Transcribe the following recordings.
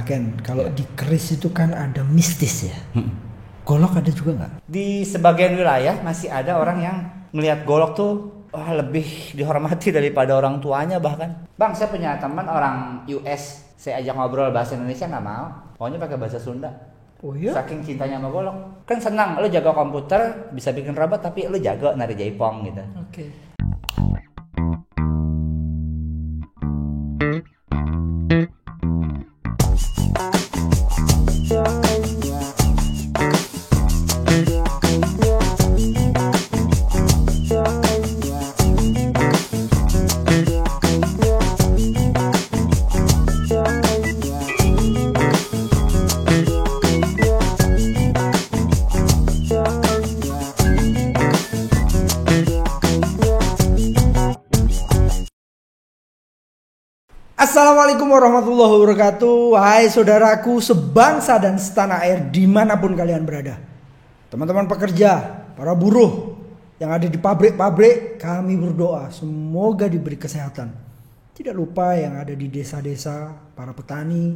Ken, kalau di keris itu kan ada mistis ya. Golok ada juga nggak? Di sebagian wilayah masih ada orang yang ngelihat golok tuh lebih dihormati daripada orang tuanya bahkan. Bang, saya punya teman orang US, saya ajak ngobrol bahasa Indonesia nggak mau, pokoknya pakai bahasa Sunda. Oh iya? Saking cintanya sama golok. Kan senang, lo jaga komputer, bisa bikin robot tapi lo jaga nari jaipong gitu. Oke. Assalamualaikum warahmatullahi wabarakatuh. Hai saudaraku sebangsa dan setanah air dimanapun kalian berada. Teman-teman pekerja, para buruh yang ada di pabrik-pabrik, kami berdoa semoga diberi kesehatan. Tidak lupa yang ada di desa-desa, para petani,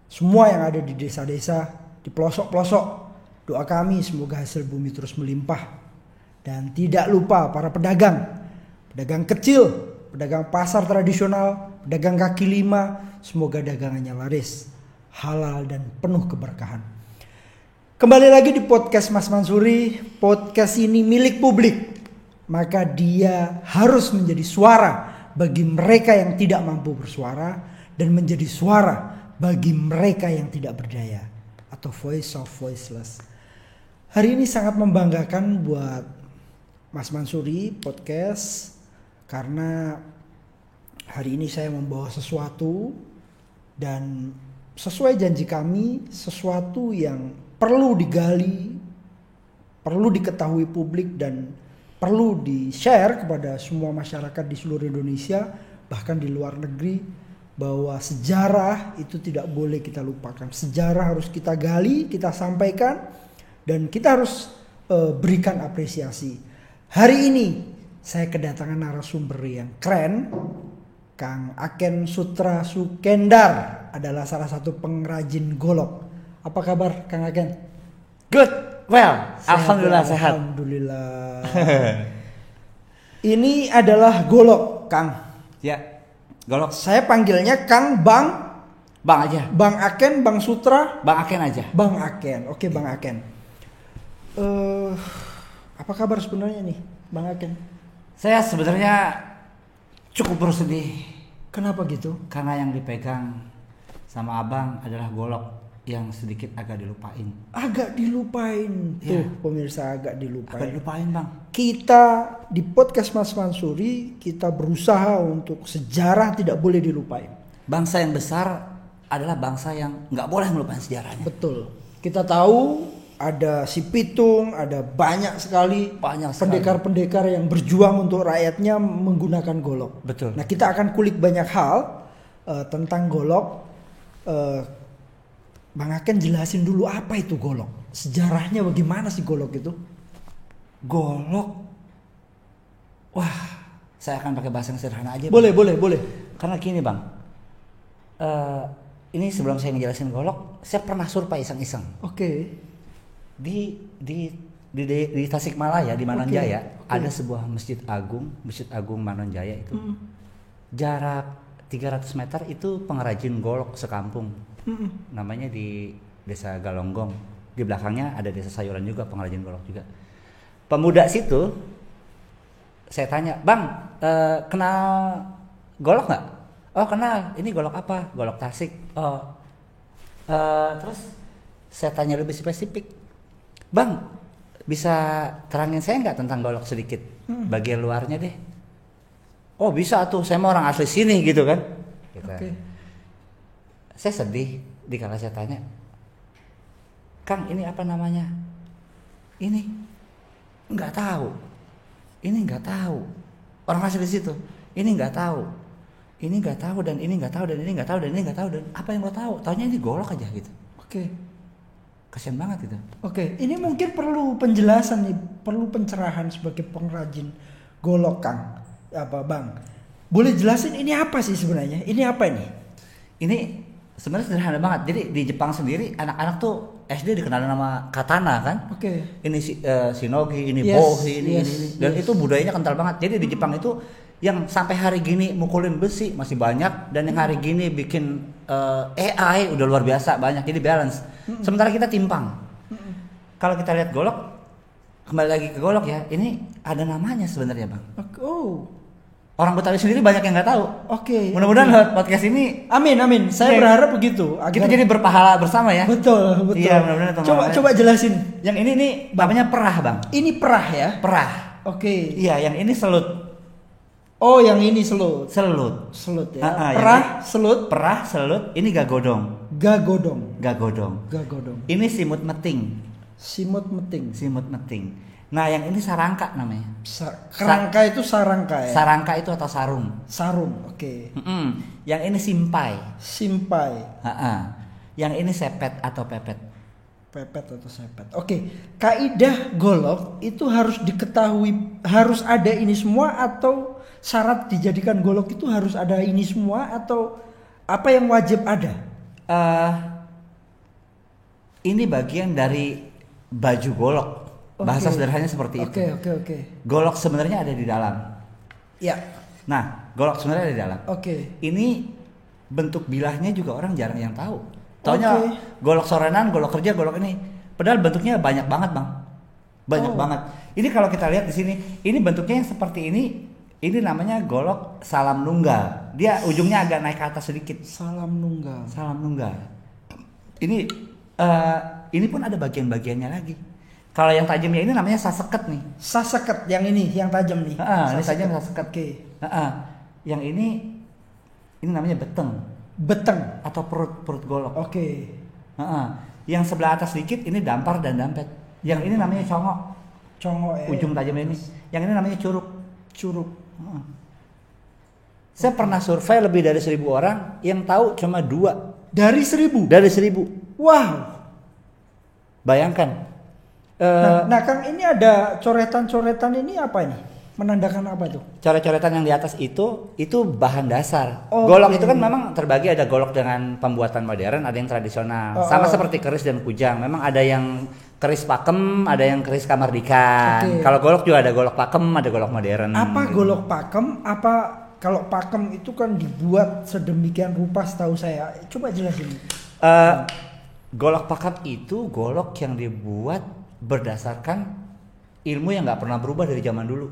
semua yang ada di desa-desa, di pelosok-pelosok. Doa kami semoga hasil bumi terus melimpah. Dan tidak lupa para pedagang, pedagang kecil, pedagang pasar tradisional, pedagang kaki lima, semoga dagangannya laris, halal dan penuh keberkahan. Kembali lagi di podcast Mas Mansuri. Podcast ini milik publik, maka dia harus menjadi suara bagi mereka yang tidak mampu bersuara dan menjadi suara bagi mereka yang tidak berdaya atau voice of voiceless. Hari ini sangat membanggakan buat Mas Mansuri podcast karena hari ini saya membawa sesuatu dan sesuai janji kami, sesuatu yang perlu digali, perlu diketahui publik dan perlu di-share kepada semua masyarakat di seluruh Indonesia, bahkan di luar negeri, bahwa sejarah itu tidak boleh kita lupakan. Sejarah harus kita gali, kita sampaikan dan kita harus berikan apresiasi. Hari ini saya kedatangan narasumber yang keren. Kang Aken Sutra Sukendar adalah salah satu pengrajin golok. Apa kabar Kang Aken? Good, well, Sehat, alhamdulillah sehat. Alhamdulillah. Ini adalah golok, Kang. Ya, golok. Saya panggilnya Kang Bang. Bang aja. Bang Aken, Bang Sutra. Bang Aken aja. Bang Aken, oke Bang Aken. Apa kabar sebenarnya nih, Bang Aken? Saya sebenarnya cukup bersedih. Kenapa gitu? Karena yang dipegang sama abang adalah golok yang sedikit agak dilupain. Agak dilupain. Ya. Tuh pemirsa, agak dilupain. Agak dilupain bang. Kita di podcast Mas Mansuri, kita berusaha untuk sejarah tidak boleh dilupain. Bangsa yang besar adalah bangsa yang nggak boleh melupakan sejarahnya. Betul. Kita tahu ada si Pitung, ada banyak sekali pendekar-pendekar yang berjuang untuk rakyatnya menggunakan golok. Betul. Nah, kita akan kulik banyak hal tentang golok. Bang Aken jelasin dulu apa itu golok. Sejarahnya bagaimana sih golok itu? Golok. Wah, saya akan pakai bahasa yang sederhana aja. Boleh. Karena gini bang. Ini sebelum saya ngejelasin golok, saya pernah survei iseng-iseng. Oke. Di Tasikmalaya di Manonjaya ada sebuah Masjid Agung Manonjaya itu. Jarak 300 meter itu pengrajin golok sekampung. Namanya di Desa Galonggong. Di belakangnya ada desa sayuran juga, pengrajin golok juga. Pemuda situ saya tanya, "Bang, kenal golok nggak?" "Oh, kenal. Ini golok apa?" "Golok Tasik." "Oh." Terus saya tanya lebih spesifik, "Bang, bisa terangin saya nggak tentang golok sedikit? Bagian luarnya deh." "Oh, bisa tuh, saya mau orang asli sini," gitu kan. Gitu. Oke. Saya sedih dikala saya tanya, "Kang, ini apa namanya?" "Ini nggak tahu. Ini nggak tahu." Orang asli di situ. "Ini nggak tahu. Ini nggak tahu dan ini nggak tahu dan ini nggak tahu dan ini nggak tahu dan apa yang lo tahu? Taunya ini golok aja gitu." Oke. Kasian banget itu. Oke, ini mungkin perlu penjelasan nih, perlu pencerahan sebagai pengrajin golok, Kang. Apa, Bang? Boleh jelasin ini apa sih sebenarnya? Ini apa ini? Ini Sebenarnya sederhana banget. Jadi di Jepang sendiri anak-anak tuh SD dikenal nama katana kan. Oke. Ini shinogi, ini Yes, bohi, ini. Dan yes. itu budayanya kental banget. Jadi di Jepang itu yang sampai hari gini mukulin besi masih banyak, dan yang hari gini bikin AI udah luar biasa banyak. Jadi balance. Sementara kita timpang. Kalau kita lihat golok, kembali lagi ke golok ya, ini ada namanya sebenarnya bang. Oh. Orang Betawi sendiri banyak yang nggak tahu. Oke. Mudah-mudahan lewat podcast ini Amin. Saya berharap begitu. kita jadi berpahala bersama ya. Betul. Iya, mudah-mudahan Coba jelasin. Yang ini nih namanya perah bang. Ini perah ya? Perah. Oke. Iya, yang ini selut. Oh, yang ini selut. Selut Ya. yang Perah, ini selut, perah, selut. Ini gagodong. gagodong. Gagodong. Ini simut meting. Simut meting. Nah, yang ini sarangka namanya. Kerangka itu sarangka ya? Sarangka itu atau sarung. Sarung, oke. Yang ini simpai. Yang ini sepet atau pepet. Pepet atau sepet. Oke. Kaidah golok itu harus diketahui, harus ada ini semua, atau syarat dijadikan golok itu harus ada ini semua, atau apa yang wajib ada? Ini bagian dari baju golok. Bahasa sederhananya seperti itu. Oke. Golok sebenarnya ada di dalam. Ya. Nah, golok sebenarnya ada di dalam. Oke. Ini bentuk bilahnya juga orang jarang yang tahu. Taunya golok sorenan, golok kerja, golok ini. Padahal bentuknya banyak banget, Bang. Banyak banget. Ini kalau kita lihat di sini, ini bentuknya yang seperti ini. Ini namanya golok salam nunggal. Dia ujungnya agak naik ke atas sedikit. Salam nunggal. Ini pun ada bagian-bagiannya lagi. Kalau yang tajamnya ini namanya saseket nih. Saseket yang ini, yang tajam nih. Ini tajam saseket. Oke. Yang ini namanya beteng atau perut golok. Oke. Yang sebelah atas sedikit ini dampar dan dampet. Yang ini namanya congok ya. Ujung tajamnya ini. Yang ini namanya curug. Saya pernah survei lebih dari 1.000 orang, yang tahu cuma 2. Dari 1.000? Dari 1.000. Wow. Bayangkan. Nah Kang, ini ada coretan-coretan ini apa ini? Menandakan apa tuh? Coret-coretan yang di atas itu bahan dasar. Oh, golok itu kan memang terbagi, ada golok dengan pembuatan modern, ada yang tradisional. Sama seperti keris dan kujang. Memang ada yang keris pakem, ada yang keris kamardikan. Kalau golok juga ada golok pakem, ada golok modern. Apa golok pakem? Kalau pakem itu kan dibuat sedemikian rupa setahu saya. Coba jelasin. Golok pakem itu golok yang dibuat berdasarkan ilmu yang nggak pernah berubah dari zaman dulu.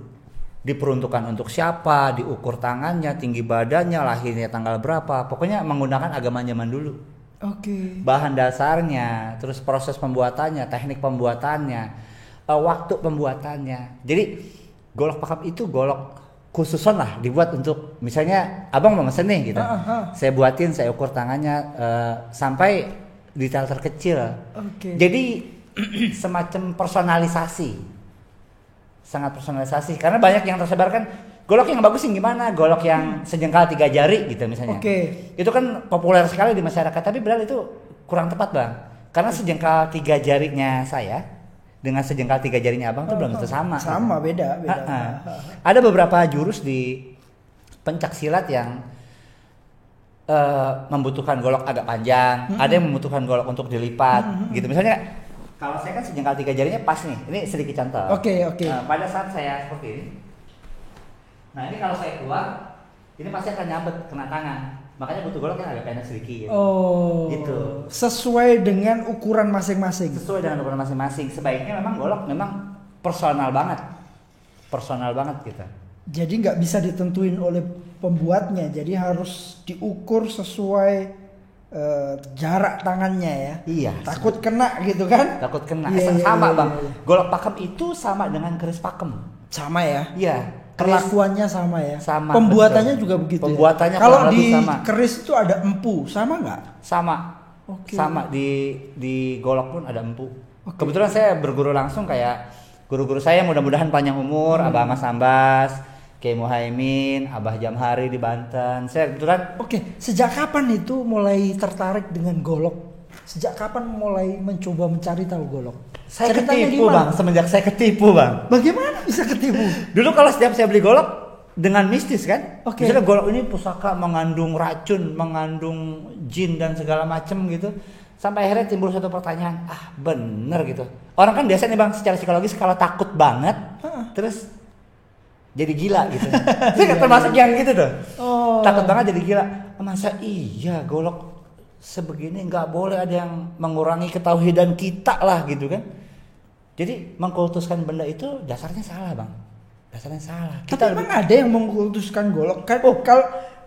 Diperuntukkan untuk siapa, diukur tangannya, tinggi badannya, lahirnya tanggal berapa. Pokoknya menggunakan agama zaman dulu. Oke. Bahan dasarnya, terus proses pembuatannya, teknik pembuatannya, waktu pembuatannya. Jadi golok pakem itu golok khususan lah, dibuat untuk misalnya abang mau mesen nih gitu. Saya buatin, saya ukur tangannya sampai detail terkecil. Jadi semacam personalisasi. Sangat personalisasi, karena banyak yang tersebar kan golok yang bagus yang gimana, golok yang sejengkal 3 jari gitu misalnya. Itu kan populer sekali di masyarakat, tapi padahal itu kurang tepat bang, karena sejengkal 3 jarinya saya dengan sejengkal 3 jarinya abang tuh belum tentu sama. Beda. Ada beberapa jurus di pencak silat yang membutuhkan golok agak panjang, ada yang membutuhkan golok untuk dilipat gitu. Misalnya kalau saya kan sejengkal 3 jarinya pas nih. Ini sedikit contoh. Oke. Pada saat saya seperti ini. Nah, ini kalau saya keluar, ini pasti akan nyabet kena tangan. Makanya butuh golok yang agak pendek sedikit. Gitu. Sesuai dengan ukuran masing-masing. Sebaiknya memang golok memang personal banget gitu. Jadi nggak bisa ditentuin oleh pembuatnya. Jadi harus diukur sesuai jarak tangannya ya. Iya. Takut kena gitu kan? Takut kena. Sama bang. Golok pakem itu sama dengan keris pakem. Sama ya? Iya. Perlakuannya sama ya? Sama. Pembuatannya juga begitu. Pembuatannya ya? Kalau di sama. keris itu ada empu, sama nggak? Sama. Sama di golok pun ada empu. Kebetulan saya berguru langsung kayak guru-guru saya, mudah-mudahan panjang umur, Abah Mas Ambas, Kiai Muhaimin, Abah Jamhari di Banten. Saya kebetulan. Sejak kapan itu mulai tertarik dengan golok? Sejak kapan mulai mencoba mencari tahu golok? Saya ketipu bang, semenjak saya ketipu bang. Bagaimana bisa ketipu? Dulu kalau setiap saya beli golok, dengan mistis kan. Oke. Misalnya golok ini pusaka mengandung racun, mengandung jin dan segala macam gitu. Sampai akhirnya timbul satu pertanyaan, bener gitu. Orang kan biasanya bang secara psikologis kalau takut banget, terus jadi gila gitu. Itu termasuk yang gitu tuh. Takut banget jadi gila. Masa iya golok sebegini nggak boleh ada yang mengurangi ketauhidan kita lah gitu kan. Jadi mengkultuskan benda itu dasarnya salah bang. Dasarnya salah. Tapi emang ada yang mengkultuskan golok kan?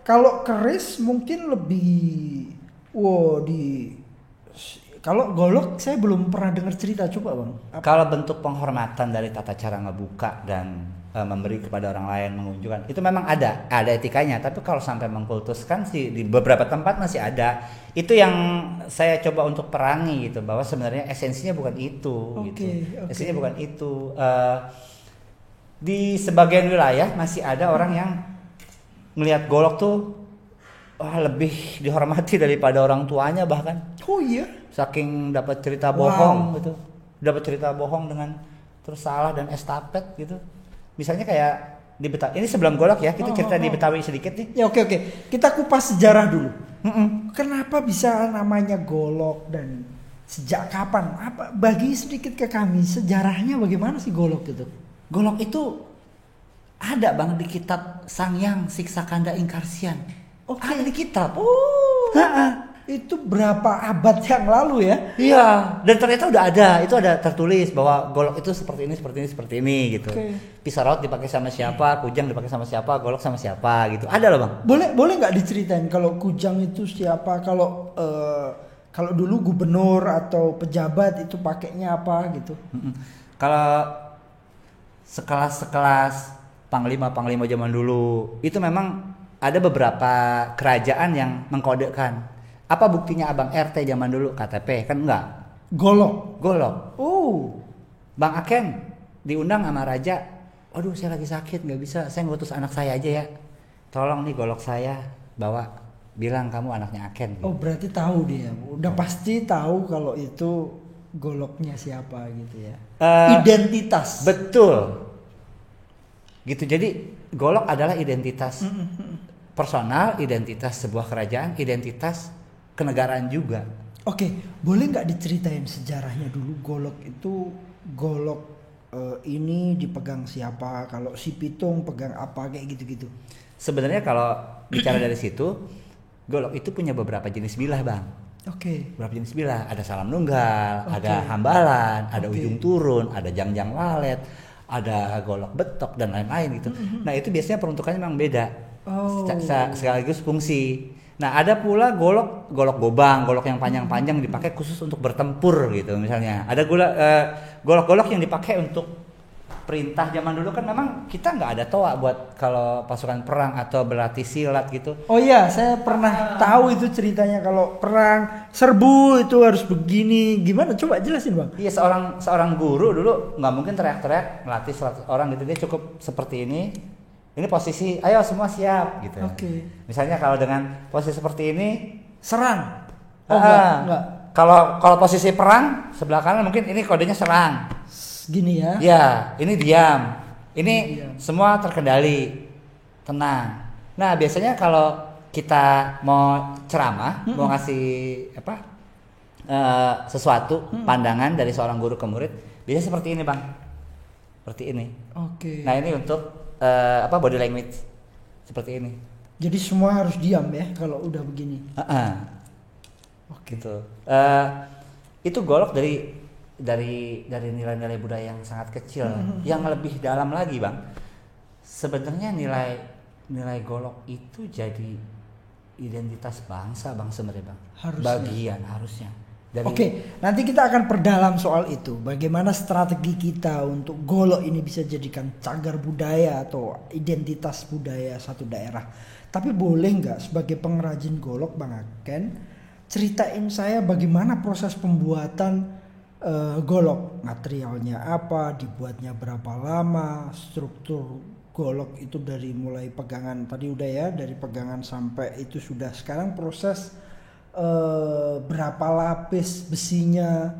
Kalau keris mungkin lebih kalau golok saya belum pernah dengar cerita, coba bang. Kalau bentuk penghormatan dari tata cara ngebuka dan memberi kepada orang lain, mengunjukkan, itu memang ada etikanya. Tapi kalau sampai mengkultuskan sih di beberapa tempat masih ada. Itu yang saya coba untuk perangi gitu, bahwa sebenarnya esensinya bukan itu. Gitu. Esensinya bukan itu. Di sebagian wilayah masih ada orang yang melihat golok tuh lebih dihormati daripada orang tuanya bahkan. Oh iya. Saking dapat cerita bohong gitu, dapat cerita bohong dengan terus salah dan estafet gitu. Misalnya kayak di Betawi, ini sebelum golok ya, kita cerita di Betawi sedikit nih. Ya oke. Kita kupas sejarah dulu. Kenapa bisa namanya golok dan sejak kapan? Bagi sedikit ke kami sejarahnya bagaimana sih golok itu? Golok itu ada bang di kitab Sangyang Siksa Kanda Ingkarsian. Ada di kitab. Itu berapa abad yang lalu ya? Iya, dan ternyata udah ada. Itu ada tertulis bahwa golok itu seperti ini gitu. Pisaraut dipakai sama siapa, kujang dipakai sama siapa, golok sama siapa gitu. Ada loh bang. Boleh nggak diceritain kalau kujang itu siapa? Kalau dulu gubernur atau pejabat itu pakainya apa gitu? Kalau sekelas panglima zaman dulu itu memang ada beberapa kerajaan yang mengkodekan. Apa buktinya abang RT zaman dulu? KTP kan enggak. Golok. Bang Aken diundang sama raja. Aduh saya lagi sakit nggak bisa. Saya ngutus anak saya aja ya. Tolong nih golok saya bawa. Bilang kamu anaknya Aken. Gitu. Berarti tahu dia. Udah pasti tahu kalau itu goloknya siapa gitu ya. Identitas. Betul. Gitu. Jadi golok adalah identitas personal, identitas sebuah kerajaan, identitas kenegaraan juga. Oke, boleh nggak diceritain sejarahnya dulu golok itu ini dipegang siapa? Kalau si Pitung pegang apa kayak gitu-gitu? Sebenarnya kalau bicara dari situ, golok itu punya beberapa jenis bilah bang. Beberapa jenis bilah. Ada salam nunggal, ada hambalan, ada ujung turun, ada jangjang walet, ada golok betok dan lain-lain gitu. Nah itu biasanya peruntukannya memang beda. Sekaligus fungsi. Nah ada pula golok gobang, golok yang panjang-panjang dipakai khusus untuk bertempur gitu misalnya. Ada golok-golok yang dipakai untuk perintah zaman dulu kan memang kita nggak ada toa buat kalau pasukan perang atau berlatih silat gitu. Oh iya, saya pernah tahu itu ceritanya kalau perang serbu itu harus begini. Gimana? Coba jelasin bang. Iya seorang guru dulu nggak mungkin teriak-teriak melatih 100 orang gitu, dia cukup seperti ini. Ini posisi, ayo semua siap gitu. Misalnya kalau dengan posisi seperti ini, serang. Enggak. Kalau posisi perang sebelah kanan mungkin ini kodenya serang. Gini ya? Ya, ini diam. Ini semua terkendali, tenang. Nah biasanya kalau kita mau ceramah, mau ngasih sesuatu pandangan dari seorang guru ke murid, biasanya seperti ini bang. Seperti ini. Nah ini untuk body language seperti ini. Jadi semua harus diam ya kalau udah begini. Gitu. Itu golok dari nilai-nilai budaya yang sangat kecil. Yang lebih dalam lagi bang, sebenarnya nilai golok itu jadi identitas bangsa bang sebenarnya bang. Bagian harusnya. Nanti kita akan perdalam soal itu. Bagaimana strategi kita untuk golok ini bisa jadikan cagar budaya atau identitas budaya satu daerah. Tapi boleh nggak sebagai pengrajin golok Bang Aken ceritain saya bagaimana proses pembuatan golok? Materialnya apa, dibuatnya berapa lama, struktur golok itu dari mulai pegangan tadi udah ya, dari pegangan sampai itu sudah. Sekarang proses berapa lapis besinya,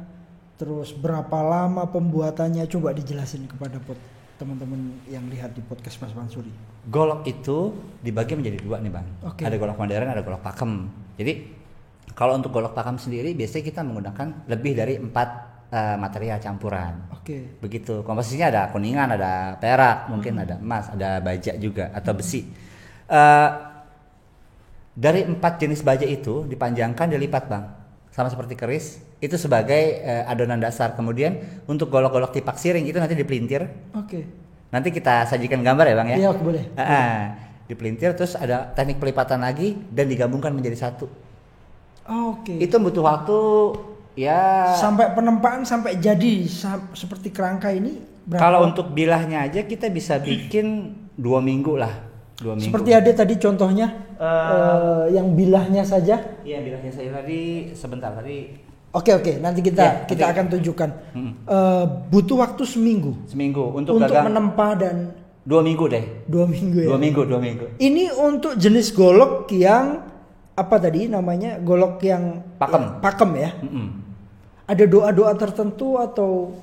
terus berapa lama pembuatannya, coba dijelasin kepada Put. teman-teman yang lihat di podcast Mas Mansuri? Golok itu dibagi menjadi dua nih Bang. Oke. Ada golok modern, ada golok pakem. Jadi kalau untuk golok pakem sendiri biasanya kita menggunakan lebih dari 4 material campuran. Oke. Begitu. Komposisinya ada kuningan, ada perak, mungkin ada emas, ada baja juga atau besi. Dari 4 jenis baja itu dipanjangkan, dilipat Bang. Sama seperti keris, itu sebagai adonan dasar. Kemudian untuk golok-golok tipak siring itu nanti dipelintir. Oke. Nanti kita sajikan gambar ya Bang ya. Iya, boleh. Dipelintir terus ada teknik pelipatan lagi dan digabungkan menjadi satu. Oke. Itu butuh waktu ya. Sampai penempaan sampai jadi seperti kerangka ini berapa? Kalau untuk bilahnya aja kita bisa bikin 2 minggu lah. 2 minggu. Seperti ada tadi contohnya yang bilahnya saja. Iya, bilahnya saya tadi sebentar tadi. Oke, nanti kita akan tunjukkan. Butuh waktu seminggu. Seminggu untuk gagang menempa dan 2 minggu deh. 2 minggu ya. 2 minggu. Ini untuk jenis golok yang apa tadi namanya? Golok yang pakem ya. Ada doa-doa tertentu atau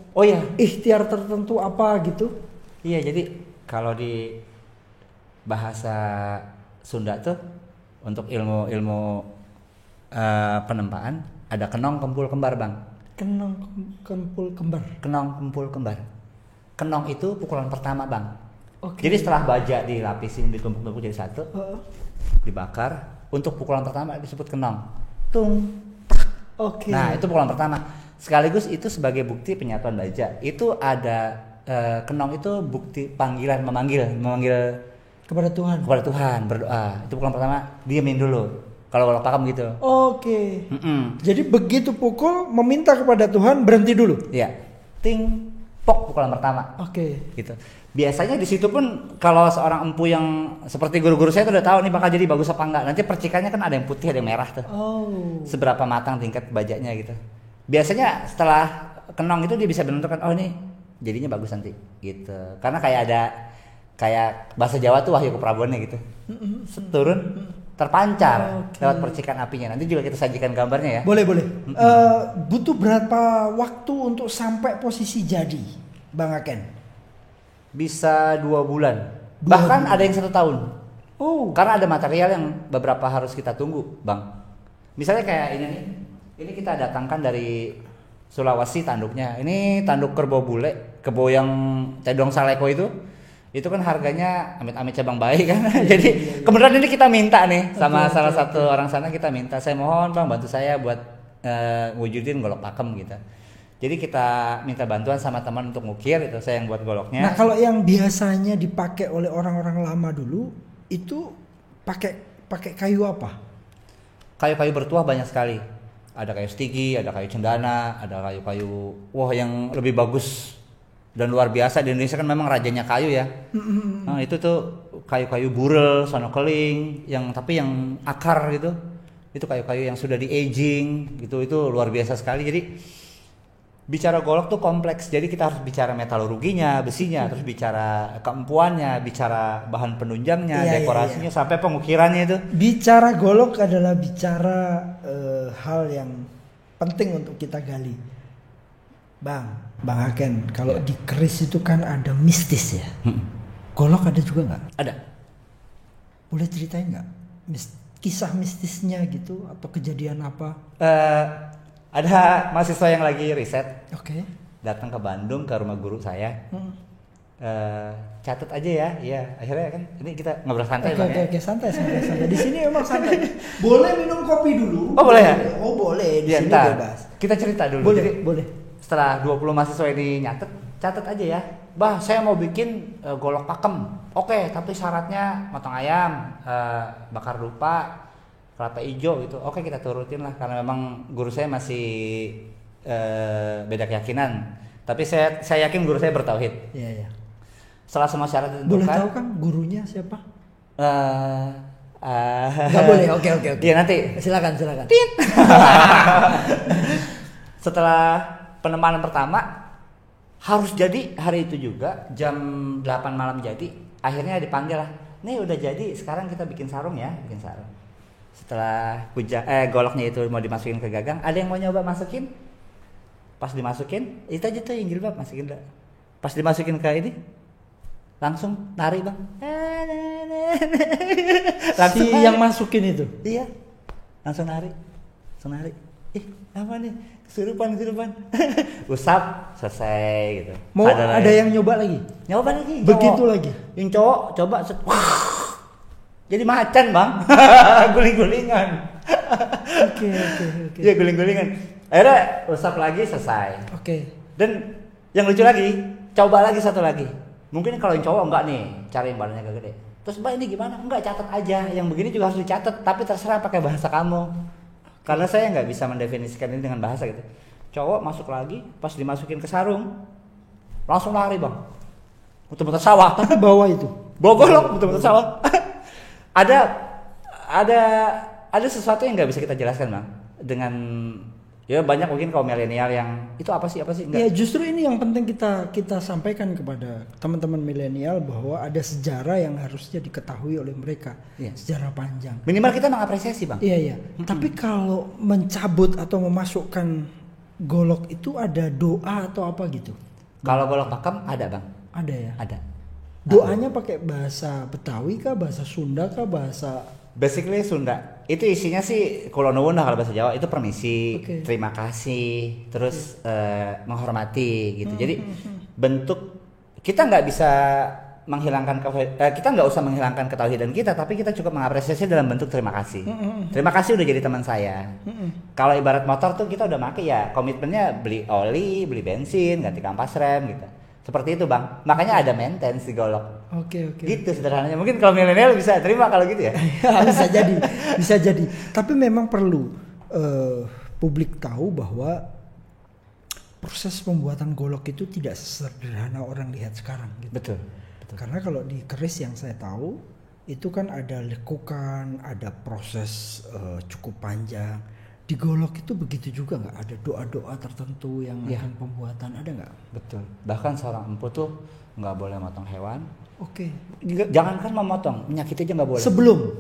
ikhtiar tertentu apa gitu? Iya, jadi kalau di bahasa Sunda tuh untuk ilmu penempaan ada kenong kempul kembar Bang. Kenong kempul kembar. Kenong kempul kembar. Kenong itu pukulan pertama Bang. Oke. Jadi setelah baja dilapisin ditumpuk-tumpuk jadi satu, dibakar. Untuk pukulan pertama disebut kenong. Tung. Oke. Nah itu pukulan pertama. Sekaligus itu sebagai bukti penyatuan baja. Itu ada kenong itu bukti panggilan memanggil kepada Tuhan berdoa. Itu pukulan pertama, diemin dulu kalau pakem gitu. Oke. Jadi begitu pukul meminta kepada Tuhan berhenti dulu. Iya. Ting pok pukulan pertama. Oke. Gitu. Biasanya di situ pun kalau seorang empu yang seperti guru-guru saya tuh udah tahu nih bakal jadi bagus apa enggak. Nanti percikannya kan ada yang putih ada yang merah tuh. Seberapa matang tingkat bajanya gitu. Biasanya setelah kenong itu dia bisa menentukan ini jadinya bagus nanti gitu. Karena kayak bahasa Jawa tuh wahyu keprabuannya gitu. Turun terpancar lewat percikan apinya. Nanti juga kita sajikan gambarnya ya. Boleh. Butuh berapa waktu untuk sampai posisi jadi, Bang Aken? Bisa 2 bulan. Bahkan ada yang 1 tahun. Karena ada material yang beberapa harus kita tunggu, Bang. Misalnya kayak ini nih. Ini kita datangkan dari Sulawesi tanduknya. Ini tanduk kerbau bule, kerbau yang cedong saleko itu. Itu kan harganya amit-amit cabang bayi kan. Jadi kemudian ini kita minta nih sama salah satu orang sana, kita minta, saya mohon Bang bantu saya buat wujudin golok pakem gitu. Jadi kita minta bantuan sama teman untuk ngukir, itu saya yang buat goloknya. Nah kalau yang biasanya dipakai oleh orang-orang lama dulu itu pakai kayu apa? Kayu-kayu bertuah banyak sekali. Ada kayu stigi, ada kayu cendana, ada kayu-kayu yang lebih bagus dan luar biasa. Di Indonesia kan memang rajanya kayu ya. Nah itu tuh kayu-kayu burel, sono keling, tapi yang akar gitu. Itu kayu-kayu yang sudah di aging gitu, itu luar biasa sekali. Jadi bicara golok tuh kompleks, jadi kita harus bicara metalurginya, besinya, terus bicara keempuannya, bicara bahan penunjangnya, dekorasinya, sampai pengukirannya itu. Bicara golok adalah bicara hal yang penting untuk kita gali. Bang Aken, kalau di keris itu kan ada mistis ya. Golok ada juga nggak? Ada. Boleh ceritain nggak? Kisah mistisnya gitu atau kejadian apa? Ada mahasiswa yang lagi riset, datang ke Bandung ke rumah guru saya, catat aja ya, akhirnya kan ini kita ngobrol santai. Oke, santai. Di sini emang santai. Boleh minum kopi dulu? Oh boleh ya? Oh boleh, di sini bebas. Kita cerita dulu. Boleh. Setelah 20 mahasiswa ini catat aja ya, Bah saya mau bikin golok pakem, oke, tapi syaratnya motong ayam, bakar dupa, kelapa hijau gitu. Oke, kita turutin lah karena memang guru saya masih beda keyakinan. Tapi saya yakin guru saya bertauhid. Iya. Setelah semua syarat ditentukan. Boleh tahu kan gurunya siapa? Nggak boleh. Oke. Iya nanti. Silakan. Setelah penemanan pertama harus jadi hari itu juga jam 8 malam jadi. Akhirnya dipanggil lah. Nih udah jadi, sekarang kita bikin sarung ya, Setelah goloknya itu mau dimasukin ke gagang, ada yang mau nyoba masukin? Pas dimasukin, itu aja tuh yang jilbab masukin. Pas dimasukin ke ini, langsung nari bang. Si nari. yang masukin itu. Iya, langsung nari. Apa nih? Kesurupan. Usap, selesai gitu. Mau ada yang nyoba lagi? Nyoba lagi. Begitu cowok. lagi. Yang cowok coba jadi macan bang. Guling-gulingan. Oke. Iya guling-gulingan. Akhirnya usap lagi selesai. Oke. Dan yang lucu lagi, coba lagi satu lagi. Mungkin kalau yang cowok enggak nih, cari yang badannya agak gede. Terus mbak ini gimana? Enggak, catat aja. Yang begini juga harus dicatat, tapi terserah pakai bahasa kamu. Karena saya nggak bisa mendefinisikan ini dengan bahasa gitu. Cowok masuk lagi, pas dimasukin ke sarung, langsung lari bang. Muter-muter sawah. Tapi bawa itu. Bawa golok, muter-muter sawah. ada sesuatu yang nggak bisa kita jelaskan bang. Dengan ya banyak mungkin kaum milenial yang itu apa sih enggak. Ya justru ini yang penting kita sampaikan kepada teman-teman milenial bahwa ada sejarah yang harusnya diketahui oleh mereka. Iya. Sejarah panjang. Minimal kita mengapresiasi bang. Iya. Tapi kalau mencabut atau memasukkan golok itu ada doa atau apa gitu? Kalau golok pakam ada bang. Ada ya. Ada. Doanya pakai bahasa Betawi kah, bahasa Sunda kah, bahasa basically Sunda. Itu isinya sih kalau nuwun lah, kalau bahasa Jawa itu permisi, terima kasih, terus menghormati gitu. Jadi bentuk kita nggak bisa menghilangkan kita nggak usah menghilangkan ketauhidan kita, tapi kita cukup mengapresiasi dalam bentuk terima kasih. Terima kasih udah jadi teman saya. Kalau ibarat motor tuh kita udah pakai ya komitmennya beli oli, beli bensin, ganti kampas rem gitu. Seperti itu bang, makanya ada maintenance di golok. Oke. Gitu sederhananya. Mungkin kalau milenial bisa terima kalau gitu ya. bisa jadi. Tapi memang perlu publik tahu bahwa proses pembuatan golok itu tidak sesederhana orang lihat sekarang. Gitu. Betul. Karena kalau di keris yang saya tahu itu kan ada lekukan, ada proses cukup panjang. Di golok itu begitu juga nggak? Ada doa-doa tertentu yang akan pembuatan, ada nggak? Betul. Bahkan seorang empu tuh nggak boleh motong hewan. Oke. Jangankan memotong, menyakiti aja nggak boleh.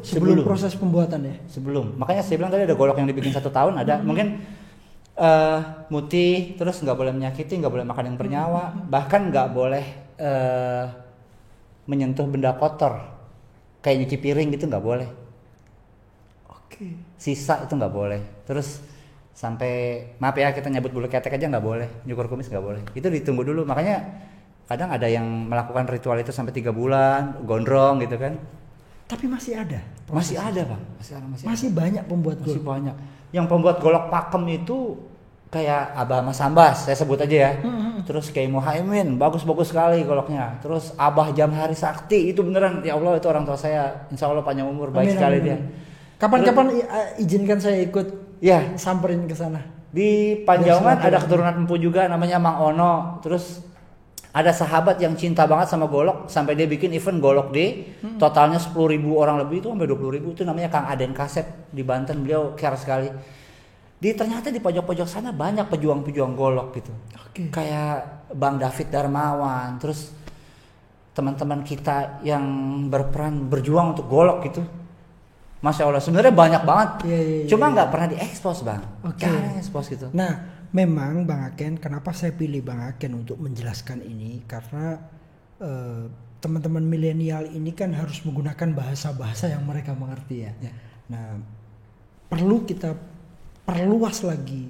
Sebelum proses pembuatan ya. Sebelum. Makanya saya bilang tadi ada golok yang dibikin 1 tahun, ada mungkin mutih, terus nggak boleh menyakiti, nggak boleh makan yang bernyawa, bahkan nggak boleh menyentuh benda kotor, kayak nyuci piring gitu nggak boleh. Sisa itu nggak boleh. Terus sampai maaf ya kita nyabut bulu ketek aja nggak boleh, nyukur kumis nggak boleh. Itu ditunggu dulu. Makanya kadang ada yang melakukan ritual itu sampai 3 bulan, gondrong gitu kan. Tapi masih ada. Masih ada bang. Masih banyak pembuat golok. Masih banyak. Yang pembuat golok pakem itu kayak Abah Mas Sambas, saya sebut aja ya. Terus kayak Muhaimin, bagus-bagus sekali goloknya. Terus Abah Jamhari Sakti, itu beneran ya Allah, itu orang tua saya. Insya Allah panjang umur, baik sekali dia. Kapan-kapan izinkan saya ikut samperin ke sana. Di Panjauan ada keturunan empu juga namanya Mang Ono. Terus ada sahabat yang cinta banget sama golok sampai dia bikin event golok day. Totalnya 10.000 orang lebih, itu sampai 20.000. Itu namanya Kang Aden Kasep di Banten. Beliau care sekali. Ternyata di pojok-pojok sana banyak pejuang-pejuang golok gitu. Kayak Bang David Darmawan, terus teman-teman kita yang berjuang untuk golok gitu. Masya Allah, sebenarnya banyak banget. Cuma nggak pernah diekspos bang. Jarang ekspos gitu. Nah, memang Bang Aken, kenapa saya pilih Bang Aken untuk menjelaskan ini? Karena teman-teman milenial ini kan harus menggunakan bahasa-bahasa yang mereka mengerti ya. Nah, perlu kita perluas lagi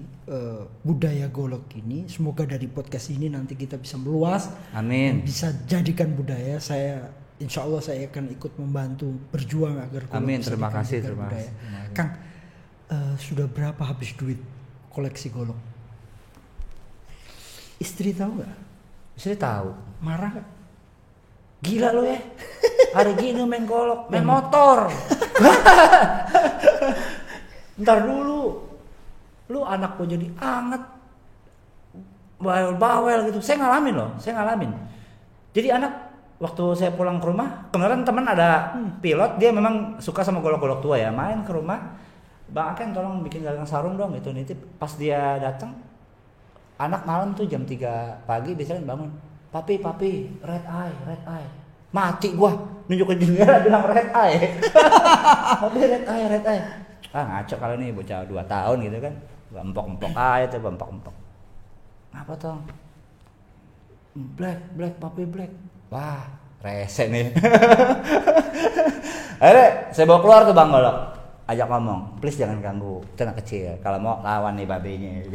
budaya golok ini. Semoga dari podcast ini nanti kita bisa meluas. Amin. Bisa jadikan budaya. Insya Allah saya akan ikut membantu berjuang agar golok Amin. bisa Terima kasih. Kang, sudah berapa habis duit koleksi golok? Istri tahu nggak? Istri tahu. Marah nggak? Gila lo ya. Hari gini main golok, main motor. Ntar dulu, lu anak gua jadi anget, bawel gitu. Saya ngalamin. Jadi anak waktu saya pulang ke rumah, kemarin teman ada pilot, dia memang suka sama golok-golok tua ya, main ke rumah, Bang Aken tolong bikin gagang sarung dong gitu. Nitip. Pas dia datang, anak malam tuh jam 3 pagi biasanya bangun, papi red eye, mati gua, nunjuk ke jendela bilang red eye. Papi red eye. Ngaco kalau nih bocah 2 tahun gitu kan, empok-empok aja tuh, empok-empok. Ngapa tong? Black, papi black. Wah, Rese nih. Akhirnya saya bawa keluar tuh Bang Golok. Ajak ngomong, please jangan ganggu, itu anak kecil. Kalau mau lawan nih babenya.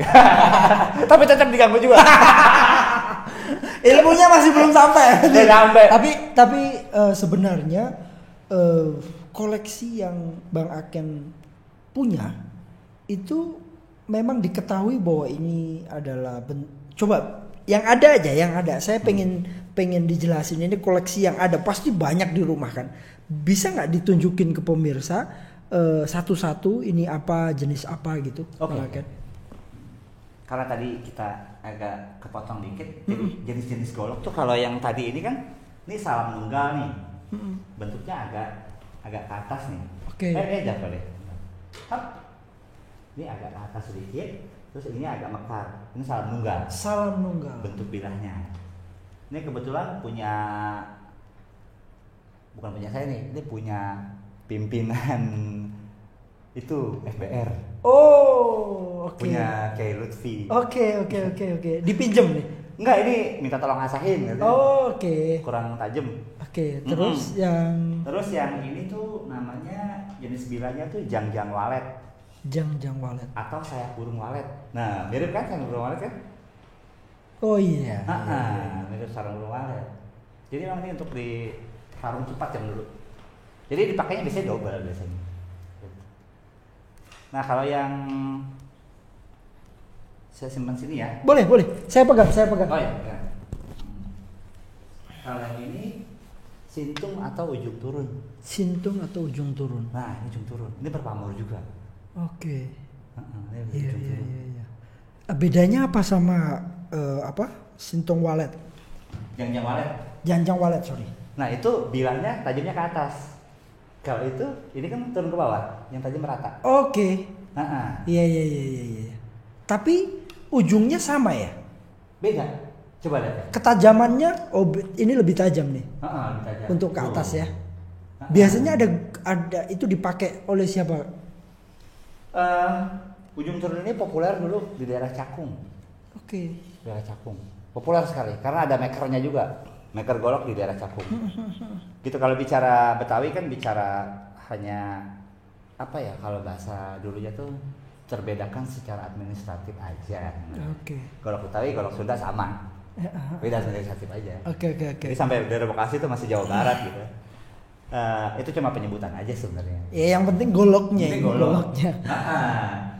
Tapi tetap diganggu juga. Ilmunya masih belum sampai. Belum sampai. Tapi sebenarnya koleksi yang Bang Aken punya itu memang diketahui bahwa ini adalah coba yang ada aja, yang ada. Saya pengen dijelasin, ini koleksi yang ada pasti banyak di rumah kan. Bisa nggak ditunjukin ke pemirsa satu-satu ini apa, jenis apa gitu? Oke. Karena tadi kita agak kepotong dikit, jadi jenis-jenis golok tuh kalau yang tadi ini kan, ini salam nunggal nih, bentuknya agak ke atas nih. Oke. Jatuh deh. Hap. Ini agak ke atas sedikit, terus ini agak mekar. Ini salam nunggal. Salam nunggal. Bentuk bilahnya. Ini kebetulan bukan punya saya nih, ini punya pimpinan itu FBR. Oh, oke. Punya Kiai Lutfi. Oke. Dipinjem nih. Enggak, ini minta tolong asahin gitu. Oh, oke. Kurang tajam. Oke, terus yang ini tuh namanya jenis bilanya tuh jangjang walet. Jangjang walet atau sayap burung walet. Nah, mirip kan sayap burung walet kan? Oh iya. Mirip sarung burung walet. Jadi memang ini untuk di sarung cepat yang dulu. Jadi dipakainya biasanya double biasanya. Nah, kalau yang saya simpan sini ya. Boleh. Saya pegang. Oh ya. Kalau yang ini sintung atau ujung turun. Sintung atau ujung turun. Nah, ini ujung turun. Ini berpamor juga. Oke. Iya. Bedanya apa sama sintung walet? Jangjang walet, sorry. Nah, itu bilangnya tajamnya ke atas. Kalau itu, ini kan turun ke bawah, yang tajam merata. Oke. Iya. Tapi ujungnya sama ya? Beda. Coba lihat. Ketajamannya, ini lebih tajam nih. Lebih tajam. Untuk ke atas ya. Biasanya ada itu dipakai oleh siapa? Ujung turun ini populer dulu di daerah Cakung. Oke. Daerah Cakung. Populer sekali karena ada makernya juga. Maker golok di daerah Cakung. Gitu, kalau bicara Betawi kan bicara hanya apa ya, kalau bahasa dulunya tuh terbedakan secara administratif aja. Oke. Golok Betawi, golok Sunda sama. Beda administratif aja. Oke. Jadi sampai daerah Bekasi itu masih Jawa Barat gitu. Itu cuma penyebutan aja sebenarnya. Ya, yang penting goloknya. Goloknya.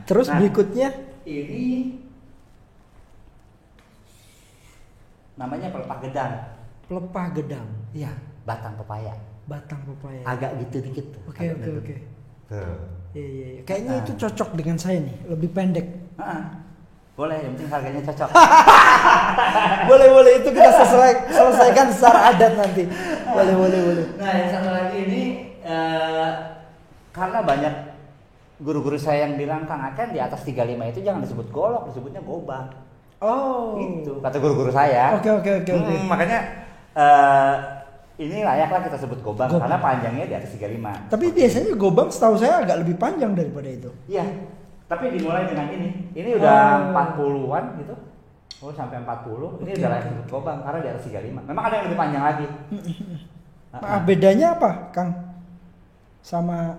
Terus berikutnya ini namanya pelepah gedang. Pelepah gedang. Iya, batang pepaya. Agak gitu dikit tuh. Oke. Tuh. Iya. Kayaknya itu cocok dengan saya nih, lebih pendek. Boleh, yang penting harganya cocok. boleh, itu kita selesaikan secara adat nanti. Boleh. Nah, yang satu lagi ini karena banyak guru-guru saya yang bilang, Kang Aken di atas 35 itu jangan disebut golok, disebutnya gobang. Oh. Gitu kata guru-guru saya. Oke. Makanya ini layaklah kita sebut gobang karena panjangnya di atas 35. Tapi biasanya gobang setahu saya agak lebih panjang daripada itu. Iya. Tapi dimulai dengan ini. Ini udah 40-an gitu. Oh, sampai 40. Ini udah layak disebut gobang karena di atas 35. Memang ada yang lebih panjang lagi. Bedanya apa, Kang? Sama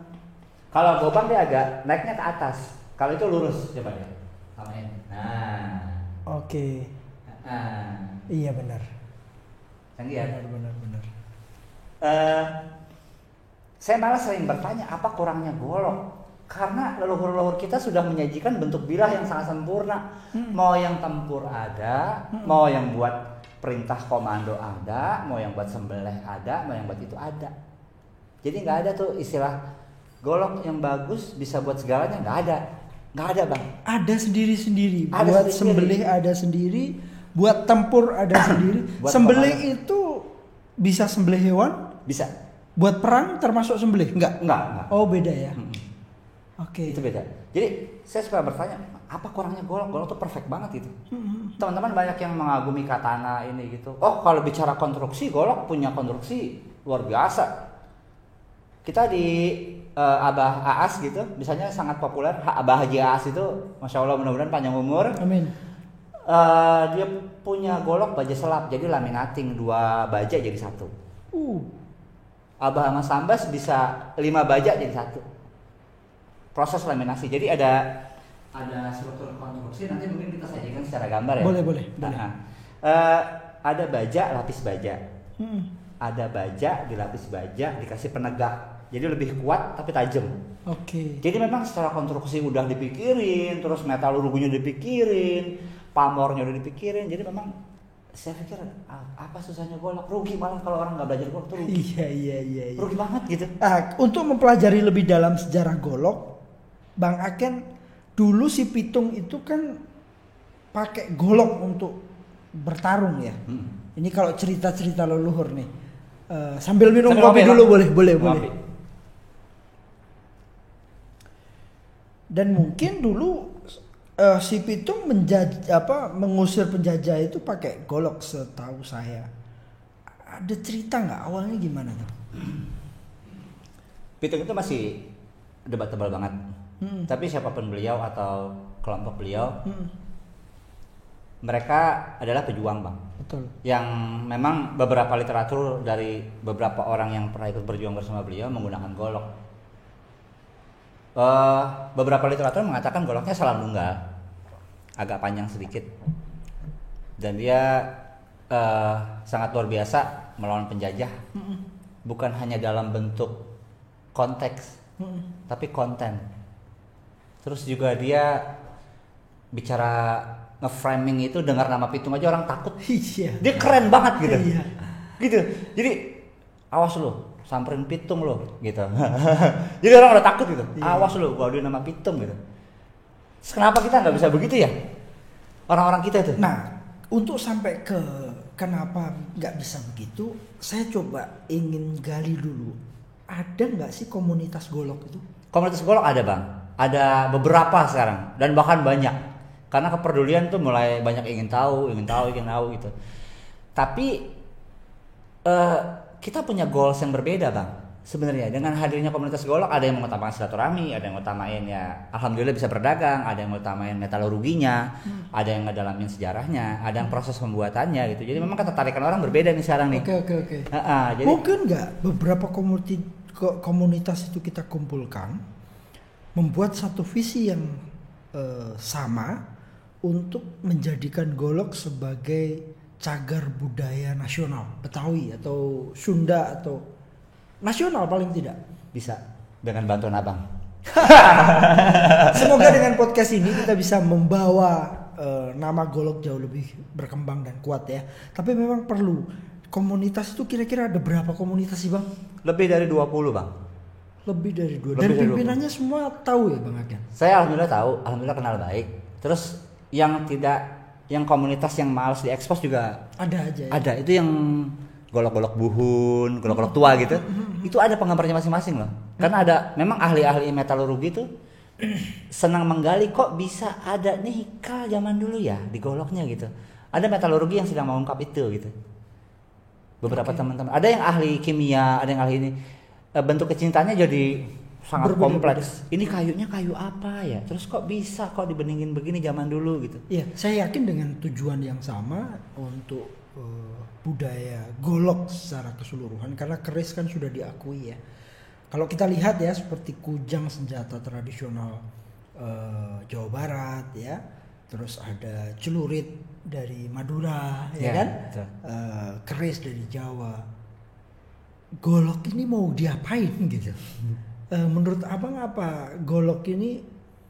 kalau gobang dia agak naiknya ke atas. Kalau itu lurus, coba deh. Sama ini. Nah. Oke. Iya benar. Canggih ya? Benar. Saya malah sering bertanya apa kurangnya golok, karena leluhur-leluhur kita sudah menyajikan bentuk bilah yang sangat sempurna. Mau yang tempur ada, mau yang buat perintah komando ada, mau yang buat sembelih ada, mau yang buat itu ada. Jadi nggak ada tuh istilah golok yang bagus bisa buat segalanya, nggak ada Bang. Ada sendiri-sendiri. Buat sembelih ada sendiri, buat tempur ada sendiri. Sembelih itu bisa sembelih hewan? Bisa. Buat perang termasuk sembelih? Enggak. Oh, beda ya. Oke. Itu beda. Jadi saya suka bertanya, apa kurangnya golok? Golok tuh perfect banget gitu. Teman-teman banyak yang mengagumi katana ini gitu. Oh, kalau bicara konstruksi, golok punya konstruksi luar biasa. Kita di Abah Aas gitu, misalnya sangat populer. Abah Haji Aas itu, masya Allah, mudah-mudahan panjang umur. Amin. Dia punya golok baja selap, jadi laminating 2 baja jadi 1. Abah sama Sambas bisa 5 baja jadi satu. Proses laminasi. Jadi ada struktur konstruksi, nanti mungkin kita sajikan secara gambar ya. Boleh. Ada baja, lapis baja. Ada baja, dilapis baja, dikasih penegak. Jadi lebih kuat tapi tajam. Oke. Jadi memang secara konstruksi udah dipikirin, terus metalurginya dipikirin, pamornya udah dipikirin. Jadi memang saya pikir apa susahnya golok, rugi malah kalau orang nggak belajar golok tuh rugi. Iya. Rugi banget gitu. Untuk mempelajari lebih dalam sejarah golok, Bang Aken, dulu si Pitung itu kan pakai golok untuk bertarung ya. Ini kalau cerita-cerita leluhur nih. Sambil minum kopi dulu boleh. Dan mungkin dulu si Pitung mengusir penjajah itu pakai golok setahu saya. Ada cerita nggak awalnya gimana tuh? Pitung itu masih debatable banget. Tapi siapapun beliau atau kelompok beliau, mereka adalah pejuang, Bang. Betul. Yang memang beberapa literatur dari beberapa orang yang pernah ikut berjuang bersama beliau menggunakan golok. Beberapa literatur mengatakan goloknya salam nunggal, agak panjang sedikit, dan dia sangat luar biasa melawan penjajah. Bukan hanya dalam bentuk konteks, tapi konten. Terus juga dia bicara nge-framing itu, dengar nama Pitung aja orang takut. Iya. Dia keren banget gitu. Iya. Gitu. Jadi awas lo, samperin Pitung lo gitu. Jadi orang udah takut gitu. Iya. Awas lo, gua aduin nama Pitung gitu. Kenapa kita nggak bisa begitu ya? Orang-orang kita itu. Nah, untuk sampai ke kenapa nggak bisa begitu, saya coba ingin gali dulu. Ada nggak sih komunitas golok itu? Komunitas golok ada, Bang. Ada beberapa sekarang dan bahkan banyak. Karena kepedulian tuh mulai banyak ingin tahu gitu. Tapi kita punya goals yang berbeda, Bang. Sebenarnya dengan hadirnya komunitas golok, ada yang mengutamakan silaturahmi, ada yang mengutamain ya alhamdulillah bisa berdagang, ada yang mengutamain metalurginya, ada yang ngedalamin sejarahnya, ada yang proses pembuatannya gitu. Jadi memang ketertarikan orang berbeda nih sekarang nih. Oke. Jadi, mungkin nggak beberapa komunitas itu kita kumpulkan, membuat satu visi yang sama untuk menjadikan golok sebagai cagar budaya nasional Betawi atau Sunda atau nasional paling tidak. Bisa dengan bantuan Abang. Semoga dengan podcast ini kita bisa membawa nama golok jauh lebih berkembang dan kuat ya. Tapi memang perlu komunitas itu, kira-kira ada berapa komunitas sih, Bang? Lebih dari 20, Bang. Lebih dari 2. Dan pimpinannya 20. Semua tahu ya, Bang Aken? Saya alhamdulillah tahu, alhamdulillah kenal baik. Terus yang komunitas yang malas diekspos juga ada aja ya? Ada, itu yang golok-golok buhun, golok-golok tua gitu. Itu ada penggambarnya masing-masing loh. Karena ada memang ahli-ahli metalurgi itu senang menggali, kok bisa ada nikkel zaman dulu ya di goloknya gitu. Ada metalurgi yang sedang mengungkap itu gitu. Beberapa teman-teman, ada yang ahli kimia, ada yang ahli ini. Bentuk kecintaannya jadi sangat kompleks. Ini kayunya kayu apa ya? Terus kok bisa kok dibeningin begini zaman dulu gitu. Iya, saya yakin dengan tujuan yang sama untuk budaya golok secara keseluruhan, karena keris kan sudah diakui ya. Kalau kita lihat ya, seperti kujang senjata tradisional Jawa Barat ya, terus ada celurit dari Madura ya kan, keris dari Jawa. Golok ini mau diapain gitu? Menurut Abang apa golok ini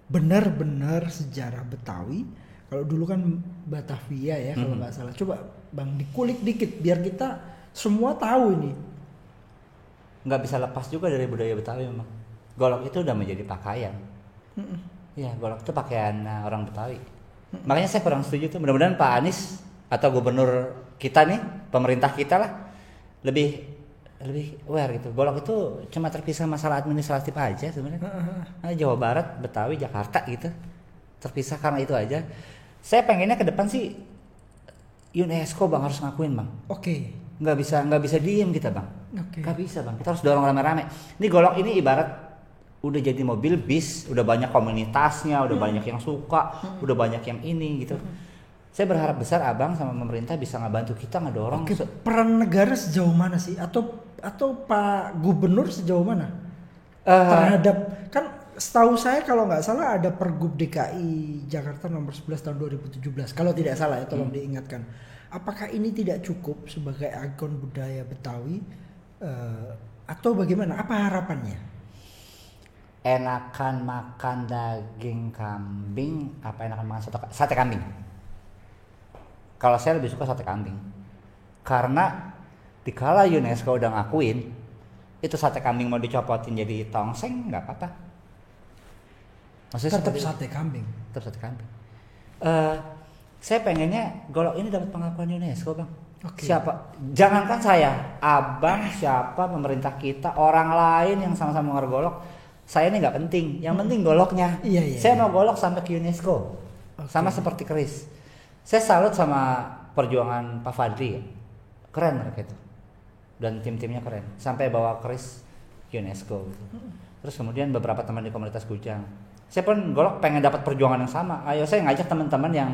benar-benar sejarah Betawi? Kalau dulu kan Batavia ya kalau nggak salah. Coba Bang dikulik dikit biar kita semua tahu ini. Nggak bisa lepas juga dari budaya Betawi memang. Golok itu udah menjadi pakaian. Iya, golok itu pakaian orang Betawi. Makanya saya kurang setuju tuh. Mudah-mudahan Pak Anies atau gubernur kita nih, pemerintah kita lah lebih aware gitu. Golok itu cuma terpisah masalah administratif aja sebenarnya. Jawa Barat, Betawi, Jakarta gitu. Terpisah karena itu aja. Saya pengennya ke depan sih UNESCO, Bang, harus ngakuin, Bang. Oke. Nggak bisa diem kita, Bang. Nggak bisa, Bang. Kita harus dorong rame-rame. Ini golok ini ibarat udah jadi mobil bis, udah banyak komunitasnya, udah banyak yang suka, udah banyak yang ini gitu. Saya berharap besar abang sama pemerintah bisa ngebantu kita ngedorong. Oke, peran negara sejauh mana sih? Atau Pak Gubernur sejauh mana? Terhadap, kan setahu saya kalau nggak salah ada Pergub DKI Jakarta nomor 11 tahun 2017. Kalau tidak salah ya, tolong diingatkan. Apakah ini tidak cukup sebagai ikon budaya Betawi atau bagaimana? Apa harapannya? Enakan makan daging kambing apa enakan makan sate kambing? Kalau saya lebih suka sate kambing. Karena dikala UNESCO udah ngakuin itu sate kambing mau dicopotin jadi tongseng nggak apa-apa. Maksudnya Tetap sate kambing. Tetap sate kambing. Saya pengennya golok ini dapat pengakuan UNESCO, Bang. Okay. Siapa? Jangankan saya, abang, siapa, pemerintah kita, orang lain yang sama-sama ngergolok, saya ini nggak penting. Yang penting goloknya. Iya. Saya mau golok sampai ke UNESCO. Okay. Sama seperti keris. Saya salut sama perjuangan Pak Fadli. Keren mereka itu. Dan tim-timnya keren. Sampai bawa keris UNESCO. Terus kemudian beberapa teman di komunitas Kujang. Saya pun golok pengen dapat perjuangan yang sama. Ayo saya ngajak teman-teman yang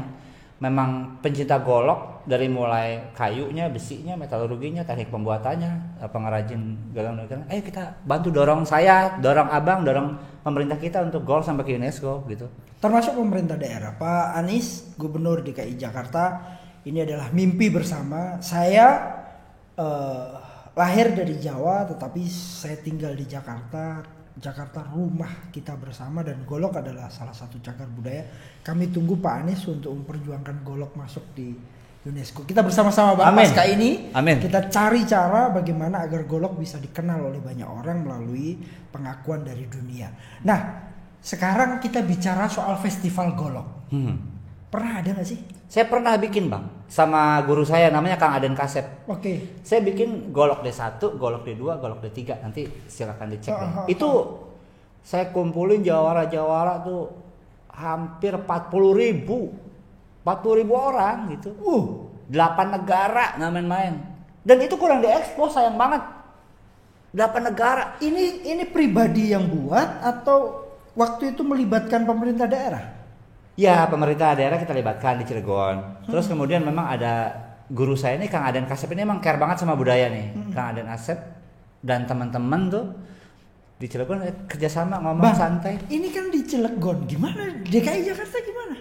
memang pencinta golok dari mulai kayunya, besinya, metalurginya, teknik pembuatannya, pengrajin gagang. Ayo kita bantu dorong saya, dorong abang, dorong pemerintah kita untuk golok sampai ke UNESCO gitu. Termasuk pemerintah daerah. Pak Anies, Gubernur DKI Jakarta, ini adalah mimpi bersama. Saya lahir dari Jawa, tetapi saya tinggal di Jakarta. Jakarta rumah kita bersama dan golok adalah salah satu cagar budaya. Kami tunggu Pak Anies untuk memperjuangkan golok masuk di UNESCO. Kita bersama-sama Bang pasca ini. Amin. Kita cari cara bagaimana agar golok bisa dikenal oleh banyak orang melalui pengakuan dari dunia. Nah, sekarang kita bicara soal festival golok. Pernah ada gak sih? Saya pernah bikin Bang, sama guru saya namanya Kang Aden Kasep. Oke. Saya bikin golok D1, golok D2, golok D3. Nanti silakan dicek deh. Itu saya kumpulin jawara-jawara tuh hampir 40.000 orang gitu. 8 negara nggak main-main. Dan itu kurang diekspos, sayang banget. 8 negara. Ini pribadi yang buat atau waktu itu melibatkan pemerintah daerah? Ya, pemerintah daerah kita libatkan di Cilegon. Terus kemudian memang ada guru saya ini Kang Aden Kasep ini emang care banget sama budaya nih. Kang Aden Kasep dan teman-teman tuh di Cilegon kerjasama ngomong santai. Ini kan di Cilegon, gimana? DKI Jakarta gimana?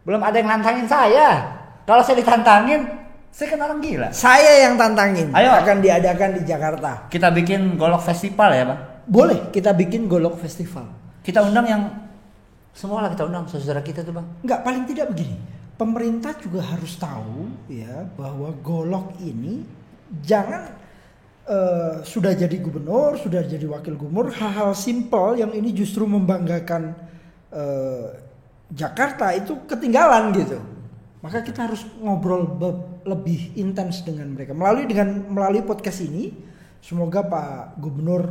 Belum ada yang nantangin saya. Kalau saya ditantangin, saya kan orang gila. Saya yang tantangin. Ayo. Akan diadakan di Jakarta. Kita bikin golok festival ya, Bang? Boleh, kita bikin golok festival. Kita undang yang semua lah, kita undang saudara kita tuh Bang. Enggak, paling tidak begini. Pemerintah juga harus tahu ya bahwa golok ini jangan sudah jadi gubernur, sudah jadi wakil gubernur, hal-hal simpel yang ini justru membanggakan Jakarta itu ketinggalan gitu. Maka kita harus ngobrol lebih intens dengan mereka melalui podcast ini. Semoga Pak Gubernur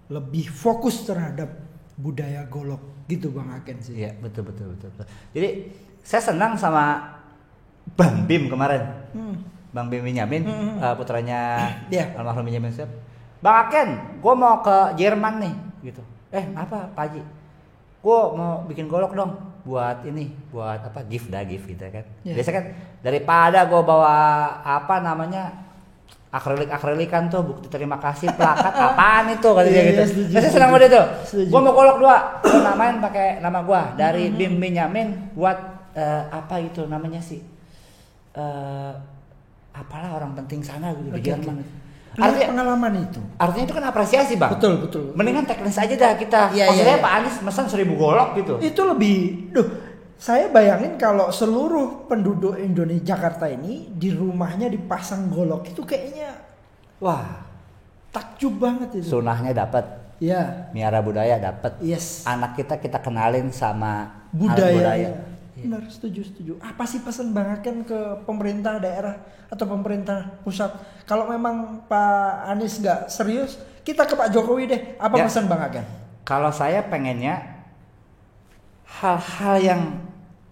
lebih fokus terhadap budaya golok gitu Bang Aken sih. Iya, betul. Jadi saya senang sama Bang Bim kemarin. Bang Bim Benyamin, putranya almarhum Benyamin Sueb. Bang Aken, gue mau ke Jerman nih gitu. Apa Pak Haji? Gue mau bikin golok dong buat apa gift gitu kan. Biasa kan daripada gue bawa apa namanya akrilik-akrilikan tuh bukti terima kasih plakat apaan itu kali dia gitu. Saya senang banget itu. Gua mau golok 2. Gua namain pakai nama gua dari Bim Benyamin buat apa itu namanya sih? Apalah orang penting sana gitu di Jerman. Artinya pengalaman itu. Artinya itu kan apresiasi, Bang. Betul. Mendingan tagline aja dah kita. Maksudnya Pak Anies pesan 1000 golok gitu. Itu lebih saya bayangin kalau seluruh penduduk Indonesia Jakarta ini di rumahnya dipasang golok itu kayaknya wah takjub banget itu. Sunahnya dapat. Ya. Miara budaya dapat. Yes. Anak kita kenalin sama budaya. Benar, setuju. Apa sih pesan Bang Aken ke pemerintah daerah atau pemerintah pusat? Kalau memang Pak Anies nggak serius, kita ke Pak Jokowi deh. Apa pesan Bang Aken? Kalau saya pengennya hal-hal yang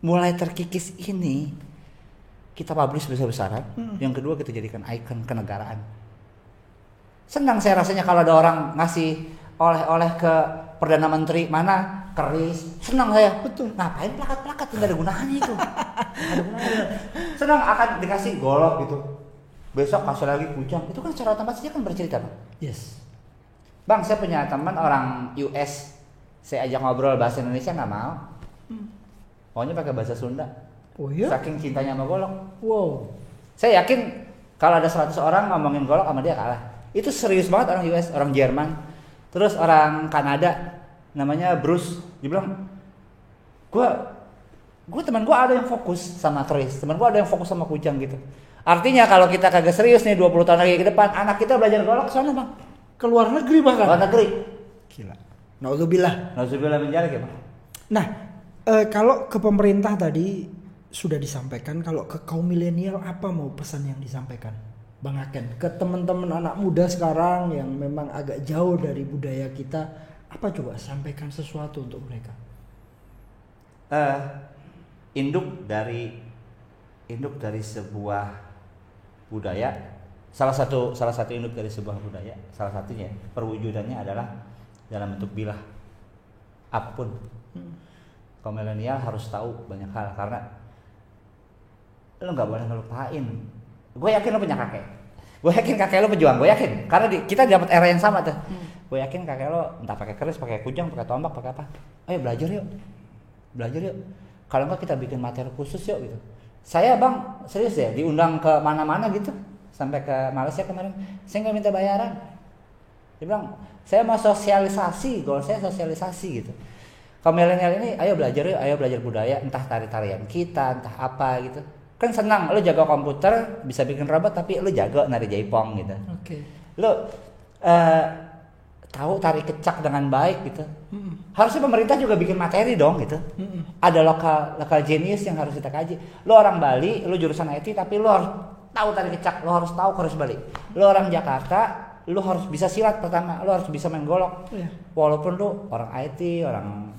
mulai terkikis ini kita publish besar-besaran. Yang kedua kita jadikan ikon kenegaraan. Senang saya rasanya kalau ada orang ngasih oleh-oleh ke Perdana Menteri mana keris, senang saya. Betul. Ngapain plakat-plakat, nggak ada gunanya itu. Nggak ada gunanya. Senang akan dikasih golok gitu. Besok kasih lagi kujang. Itu kan secara otomatis dia kan bercerita, Bang. Yes. Bang, saya punya teman orang US. Saya ajak ngobrol bahasa Indonesia nggak mau. Pokoknya pakai bahasa Sunda. Oh iya? Saking cintanya sama golok. Wow. Saya yakin kalau ada 100 orang ngomongin golok sama dia kalah. Itu serius banget orang US, orang Jerman. Terus orang Kanada namanya Bruce, dia bilang, gue teman gue ada yang fokus sama keris, teman gue ada yang fokus sama kujang gitu. Artinya kalau kita kagak serius nih 20 tahun lagi ke depan, anak kita belajar golok sana, Bang. Ke luar negeri bahkan. Luar negeri. Gila. Nauzubillah. Nauzubillah min dzalik ya, Bang. Nah, kalau ke pemerintah tadi sudah disampaikan, kalau ke kaum milenial apa mau pesan yang disampaikan, Bang Aken? Ke teman-teman anak muda sekarang yang memang agak jauh dari budaya kita, apa coba sampaikan sesuatu untuk mereka? Induk dari sebuah budaya, salah satu induk dari sebuah budaya, salah satunya perwujudannya adalah dalam bentuk bilah apapun. Kaum milenial harus tahu banyak hal karena lo nggak boleh ngelupain. Gue yakin lo punya kakek. Gue yakin kakek lo pejuang. Gue yakin karena kita dapat era yang sama tuh. Gue yakin kakek lo entah pakai keris, pakai kujang, pakai tombak, pakai apa. Ayo belajar yuk. Kalau enggak kita bikin materi khusus yuk gitu. Saya, Bang, serius ya diundang ke mana-mana gitu. Sampai ke Malaysia kemarin. Saya nggak minta bayaran. Dia bilang, saya mau sosialisasi, goal saya sosialisasi gitu. Kaum milenial ini ayo belajar yuk, ayo belajar budaya, entah tari-tarian kita, entah apa gitu. Kan senang, lo jaga komputer bisa bikin robot tapi lo jaga nari jaipong gitu. Oke. Lo tahu tari kecak dengan baik gitu. Harusnya pemerintah juga bikin materi dong gitu. Ada lokal genius yang harus kita kaji. Lo orang Bali, lo jurusan IT tapi lo harus tahu tari kecak, lo harus tahu keris Bali. Lo orang Jakarta, lo harus bisa silat pertama, lo harus bisa main golok. Walaupun lo orang IT, orang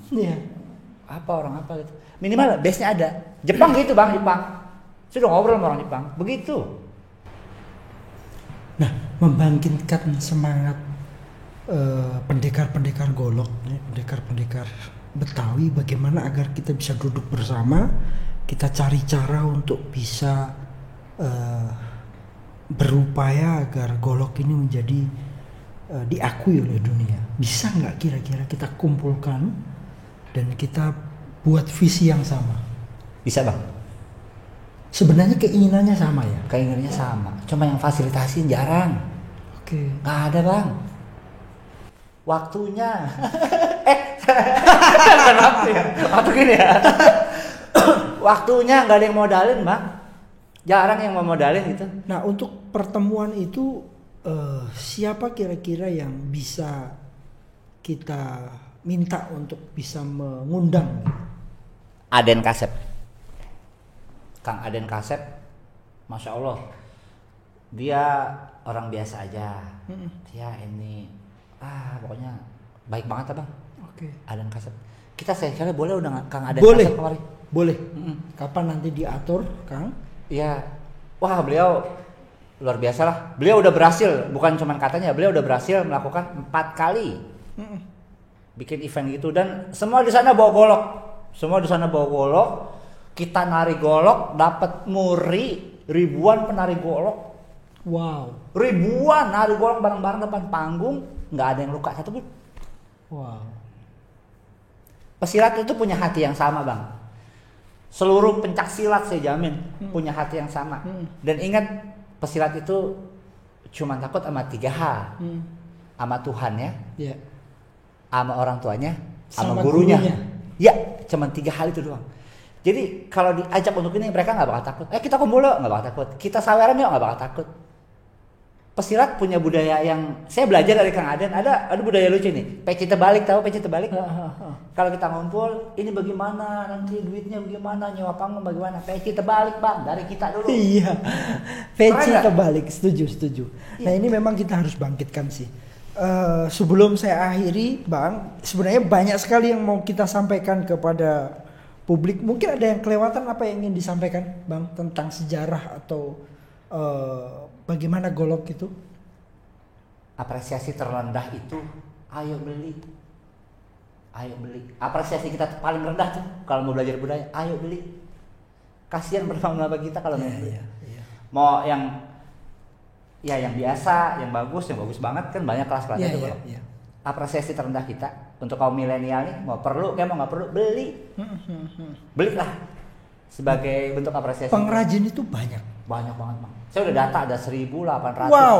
orang apa gitu. Minimal base-nya ada. Jepang gitu, Bang, Jepang. Sudah ngobrol sama orang Jepang, begitu. Nah, membangkitkan semangat pendekar-pendekar golok, pendekar-pendekar Betawi, bagaimana agar kita bisa duduk bersama, kita cari cara untuk bisa berupaya agar golok ini menjadi diakui oleh dunia. Bisa nggak kira-kira kita kumpulkan dan kita buat visi yang sama? Bisa, Bang. Sebenarnya keinginannya sama ya? Keinginannya sama, cuma yang fasilitasin jarang. Oke. Nggak ada, Bang. Waktunya. Waktu gini ya. Waktunya nggak ada yang modalin, Bang. Jarang yang mau modalin gitu. Nah, untuk pertemuan itu siapa kira-kira yang bisa kita minta untuk bisa mengundang? Aden Kasep. Kang Aden Kasep, Masya Allah, dia orang biasa aja. Dia ini, pokoknya baik banget, Abang. Oke. Aden Kasep. Kita sekali boleh udah Kang Aden Boleh. Kasep kemarin. Boleh. Kapan nanti diatur, Kang? Iya. Wah, beliau luar biasa lah. Beliau udah berhasil, bukan cuma katanya, beliau udah berhasil melakukan 4 kali bikin event gitu dan semua di sana bawa golok. Kita nari golok, dapat muri ribuan penari golok. Wow. Ribuan nari golok bareng-bareng depan panggung, nggak ada yang luka satu pun. Wow. Pesilat itu punya hati yang sama, Bang. Seluruh pencak silat saya jamin punya hati yang sama. Dan ingat, pesilat itu cuma takut sama 3 hal. Sama Tuhannya, sama orang tuanya, sama gurunya. Ya, cuma 3 hal itu doang. Jadi kalau diajak untuk ini mereka nggak bakal takut. Kita kumpul nggak bakal takut. Kita saweran yuk nggak bakal takut. Pesilat punya budaya yang saya belajar dari Kang Aden. Ada budaya lucu nih. Peci terbalik, tahu peci terbalik? Kalau kita ngumpul, ini bagaimana nanti duitnya bagaimana, nyewa panggung bagaimana? Peci terbalik, Bang, dari kita dulu. Iya. Peci terbalik, setuju. Nah, ini memang kita harus bangkitkan sih. Sebelum saya akhiri, Bang, sebenarnya banyak sekali yang mau kita sampaikan kepada publik. Mungkin ada yang kelewatan apa yang ingin disampaikan, Bang, tentang sejarah atau bagaimana golok itu? Apresiasi terendah itu, ayo beli. ayo beli. Apresiasi kita paling rendah tuh kalau mau belajar budaya, ayo beli. Kasihan berlama-lama kita kalau nggak beli. Mau yang biasa, yang bagus banget kan banyak kelas-kelasnya tuh. Apresiasi terendah kita untuk kaum milenial nih, mau perlu kayak mau nggak perlu beli. Belilah sebagai bentuk apresiasi. Pengrajin itu banyak banget, Bang. Saya udah data ada 1.800. Wow.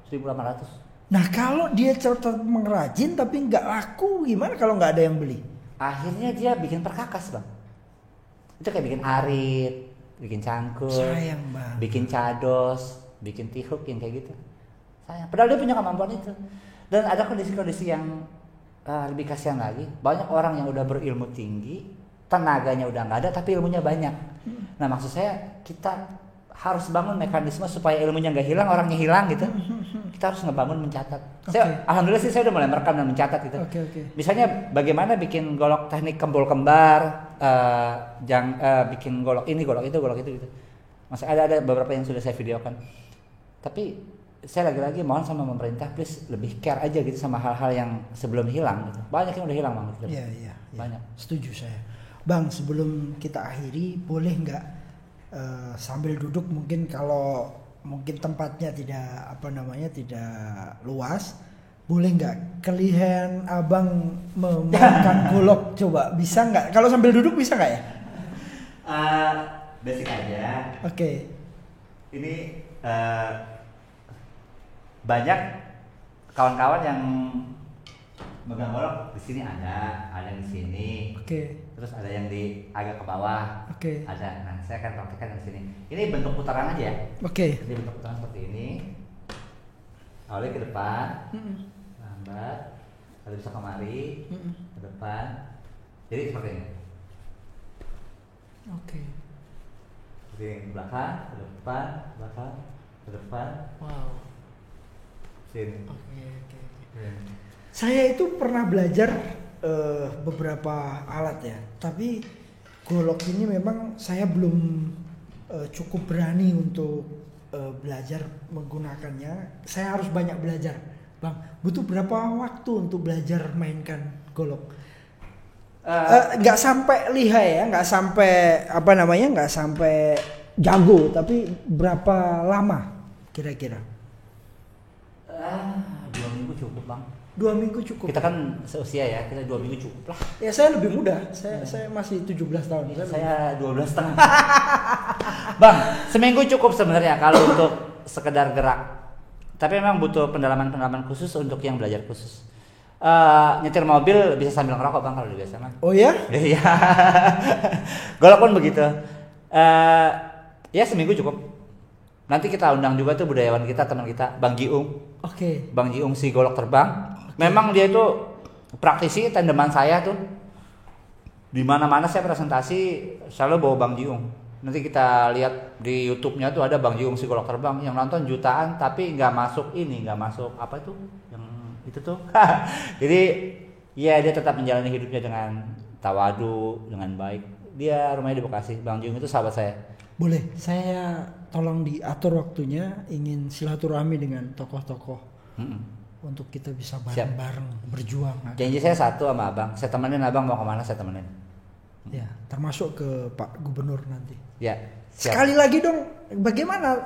1.800. Nah kalau dia tetap mengrajin tapi nggak laku, gimana kalau nggak ada yang beli? Akhirnya dia bikin perkakas, Bang. Itu kayak bikin arit, bikin cangkul, Sayang banget. bikin cados, bikin tihuk yang kayak gitu. Sayang. Padahal dia punya kemampuan itu. Dan ada kondisi-kondisi yang lebih kasihan lagi. Banyak orang yang udah berilmu tinggi, tenaganya udah nggak ada, tapi ilmunya banyak. Nah maksud saya kita harus bangun mekanisme supaya ilmunya nggak hilang, orangnya hilang gitu. Kita harus ngebangun mencatat. Alhamdulillah sih saya udah mulai merekam dan mencatat gitu. Misalnya bagaimana bikin golok teknik kembul kembar, bikin golok ini, golok itu gitu. Masih ada beberapa yang sudah saya videokan. Tapi saya lagi-lagi mohon sama pemerintah please lebih care aja gitu sama hal-hal yang sebelum hilang gitu. Banyak yang udah hilang Bang gitu. Iya. Banyak. Setuju saya. Bang, sebelum kita akhiri boleh nggak sambil duduk mungkin kalau mungkin tempatnya tidak tidak luas, boleh nggak kalian abang memainkan golok, coba bisa nggak? Kalau sambil duduk bisa nggak ya? Basic aja. Oke. Ini banyak kawan-kawan yang megang golok di sini ada yang di sini. Oke. Terus ada yang di agak ke bawah. Oke. Ada. Nah, saya akan praktekkan di sini. Ini bentuk putaran aja ya. Oke. Ini bentuk putaran seperti ini. Awalnya ke depan. Lambat. Lalu bisa kemari. Ke depan. Jadi seperti ini. Oke. Jadi ke belakang, ke depan, belakang, ke depan. Wow. Sini. Oke. Saya itu pernah belajar beberapa alat ya, tapi golok ini memang saya belum cukup berani untuk belajar menggunakannya. Saya harus banyak belajar, Bang. Butuh berapa waktu untuk belajar mainkan golok? Nggak sampai lihai ya, nggak sampai nggak sampai jago, tapi berapa lama kira-kira? 2 minggu cukup Bang. 2 minggu cukup. Kita kan seusia ya, kita 2 minggu cukup lah. Ya saya lebih muda, saya masih 17 tahun. Saya 12 setengah. Bang, seminggu cukup sebenarnya kalau untuk sekedar gerak. Tapi memang butuh pendalaman khusus untuk yang belajar khusus. Nyetir mobil bisa sambil ngerokok Bang kalau biasa mah. Oh ya? Iya. Golok pun begitu. Ya seminggu cukup. Nanti kita undang juga tuh budayawan kita, teman kita, Bang Jiung. Oke. Bang Jiung si golok terbang. Memang dia itu praktisi tandeman saya tuh. Di mana-mana saya presentasi selalu bawa Bang Jiung. Nanti kita lihat di YouTube-nya tuh ada Bang Jiung si golok terbang yang nonton jutaan tapi nggak masuk apa tuh yang itu tuh. Jadi ya dia tetap menjalani hidupnya dengan tawadu, dengan baik. Dia rumahnya di Bekasi. Bang Jiung itu sahabat saya. Boleh, saya tolong diatur waktunya, ingin silaturahmi dengan tokoh-tokoh untuk kita bisa bareng-bareng berjuang. Janji saya satu sama abang, saya temenin abang mau kemana saya temenin. Ya, termasuk ke Pak Gubernur nanti. Ya. Siap. Sekali lagi dong, bagaimana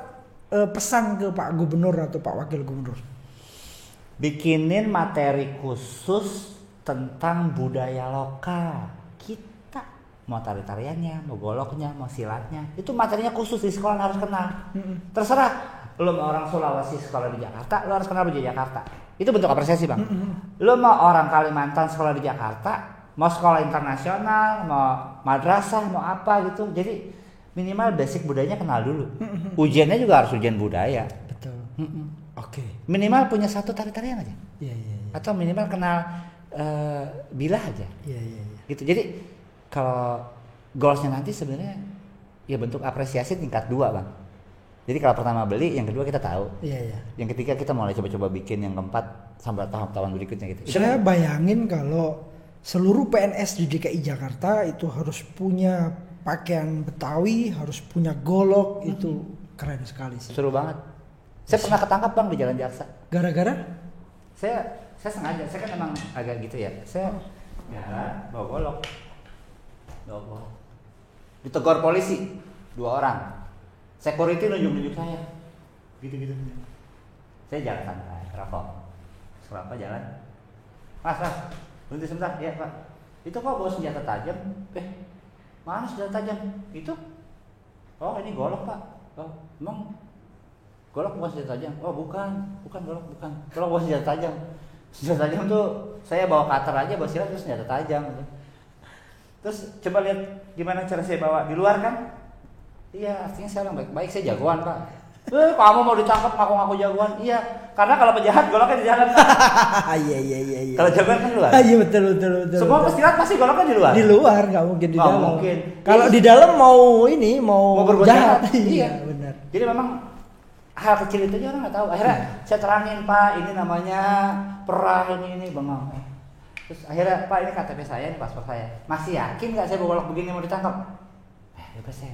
pesan ke Pak Gubernur atau Pak Wakil Gubernur? Bikinin materi khusus tentang budaya lokal. Mau tari-tariannya, mau goloknya, mau silatnya, itu materinya khusus di sekolah harus kenal. Terserah, lo mau orang Sulawesi sekolah di Jakarta, lo harus kenal budaya Jakarta. Itu bentuk apresiasi Bang. Lo mau orang Kalimantan sekolah di Jakarta, mau sekolah internasional, mau madrasah, mau apa gitu. Jadi minimal basic budayanya kenal dulu. Ujiannya juga harus ujian budaya. Betul. Oke. Minimal punya satu tari-tarian aja. Iya. Atau minimal kenal bilah aja. Iya. Gitu. Jadi kalau goalsnya nanti sebenarnya ya bentuk apresiasi tingkat 2 Bang. Jadi kalau pertama beli, yang kedua kita tahu. Iya. Yang ketiga kita mulai coba-coba bikin, yang keempat sampai tahap-tahapan berikutnya gitu. Saya bayangin kalau seluruh PNS di DKI Jakarta itu harus punya pakaian Betawi, harus punya golok, itu keren sekali sih. Seru banget. Saya pernah ketangkap Bang di Jalan Jaksa. Gara-gara? Saya sengaja, saya kan emang agak gitu ya. Saya jalan bawa golok. Ditegur polisi 2 orang. Security nunjuk saya. Gitu. Saya jalan santai, rokok. Kenapa jalan? Mas, berhenti sebentar. Iya, Pak. Itu kok bawa senjata tajam? Mana senjata tajam? Itu? Oh, ini golok, Pak. Oh, emang golok bukan senjata tajam? Oh, bukan golok, bukan. Golok bukan senjata tajam. Senjata tajam tuh saya bawa cutter aja, bawa silat terus senjata tajam. Terus coba lihat gimana cara saya bawa di luar kan? Iya, artinya saya orang baik-baik, saya jagoan, Pak. Kamu mau ditangkap ngaku-ngaku jagoan? Iya, karena kalau penjahat goloknya di dalam. Iya. Kalau jagoan kan luar. Iya betul. Semua pesilat pasti goloknya di luar. Di luar, nggak mungkin di dalam. Mungkin. Kalau di dalam mau berbuat jahat. Iya, benar. Jadi memang hal kecil itu aja orang nggak tahu. Akhirnya saya terangin, Pak, ini namanya perah ini bengong. Terus akhirnya, Pak, ini KTP saya, ini paspor saya. Masih yakin nggak saya bawa golok begini mau ditangkap? Bebas ya.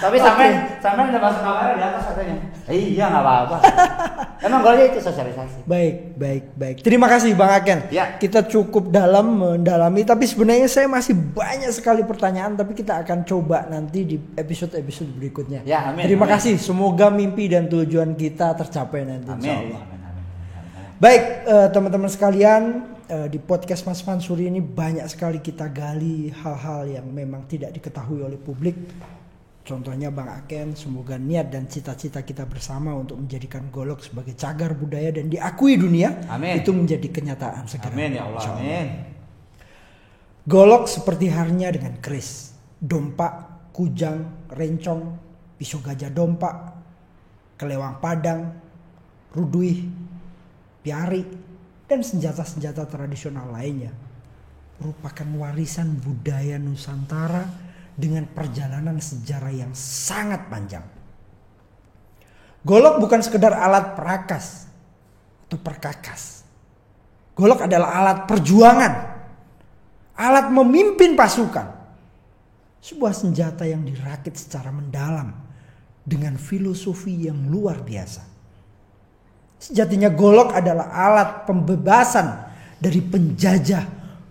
Tapi sampai udah masuk kamera di atas katanya. Iya nggak apa-apa. Emang golnya itu sosialisasi. Baik. Terima kasih Bang Aken. Ya. Kita cukup dalam mendalami, tapi sebenarnya saya masih banyak sekali pertanyaan, tapi kita akan coba nanti di episode berikutnya. Ya, amin. Terima kasih. Semoga mimpi dan tujuan kita tercapai nanti. Amin. Baik, teman-teman sekalian, di podcast Mas Mansuri ini banyak sekali kita gali hal-hal yang memang tidak diketahui oleh publik. Contohnya Bang Aken, semoga niat dan cita-cita kita bersama untuk menjadikan golok sebagai cagar budaya dan diakui dunia, amin, itu menjadi kenyataan segera. Amin ya Allah. Amin. Golok seperti halnya dengan keris, dompak, kujang, rencong, pisau gajah dompak, kelewang padang, ruduih, piari, dan senjata-senjata tradisional lainnya merupakan warisan budaya Nusantara dengan perjalanan sejarah yang sangat panjang. Golok bukan sekedar alat perakas atau perkakas. Golok adalah alat perjuangan, alat memimpin pasukan. Sebuah senjata yang dirakit secara mendalam dengan filosofi yang luar biasa. Sejatinya golok adalah alat pembebasan dari penjajah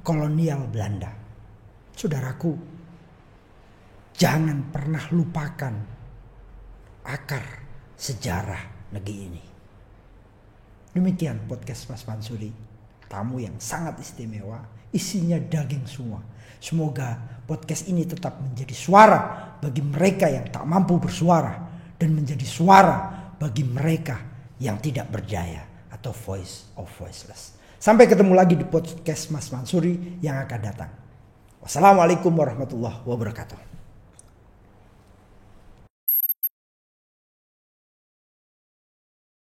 kolonial Belanda. Saudaraku, jangan pernah lupakan akar sejarah negeri ini. Demikian podcast Mas Mansuri, tamu yang sangat istimewa, isinya daging semua. Semoga podcast ini tetap menjadi suara bagi mereka yang tak mampu bersuara dan menjadi suara bagi mereka yang tidak berdaya atau voice of voiceless. Sampai ketemu lagi di podcast Mas Mansuri yang akan datang. Wassalamualaikum warahmatullahi wabarakatuh.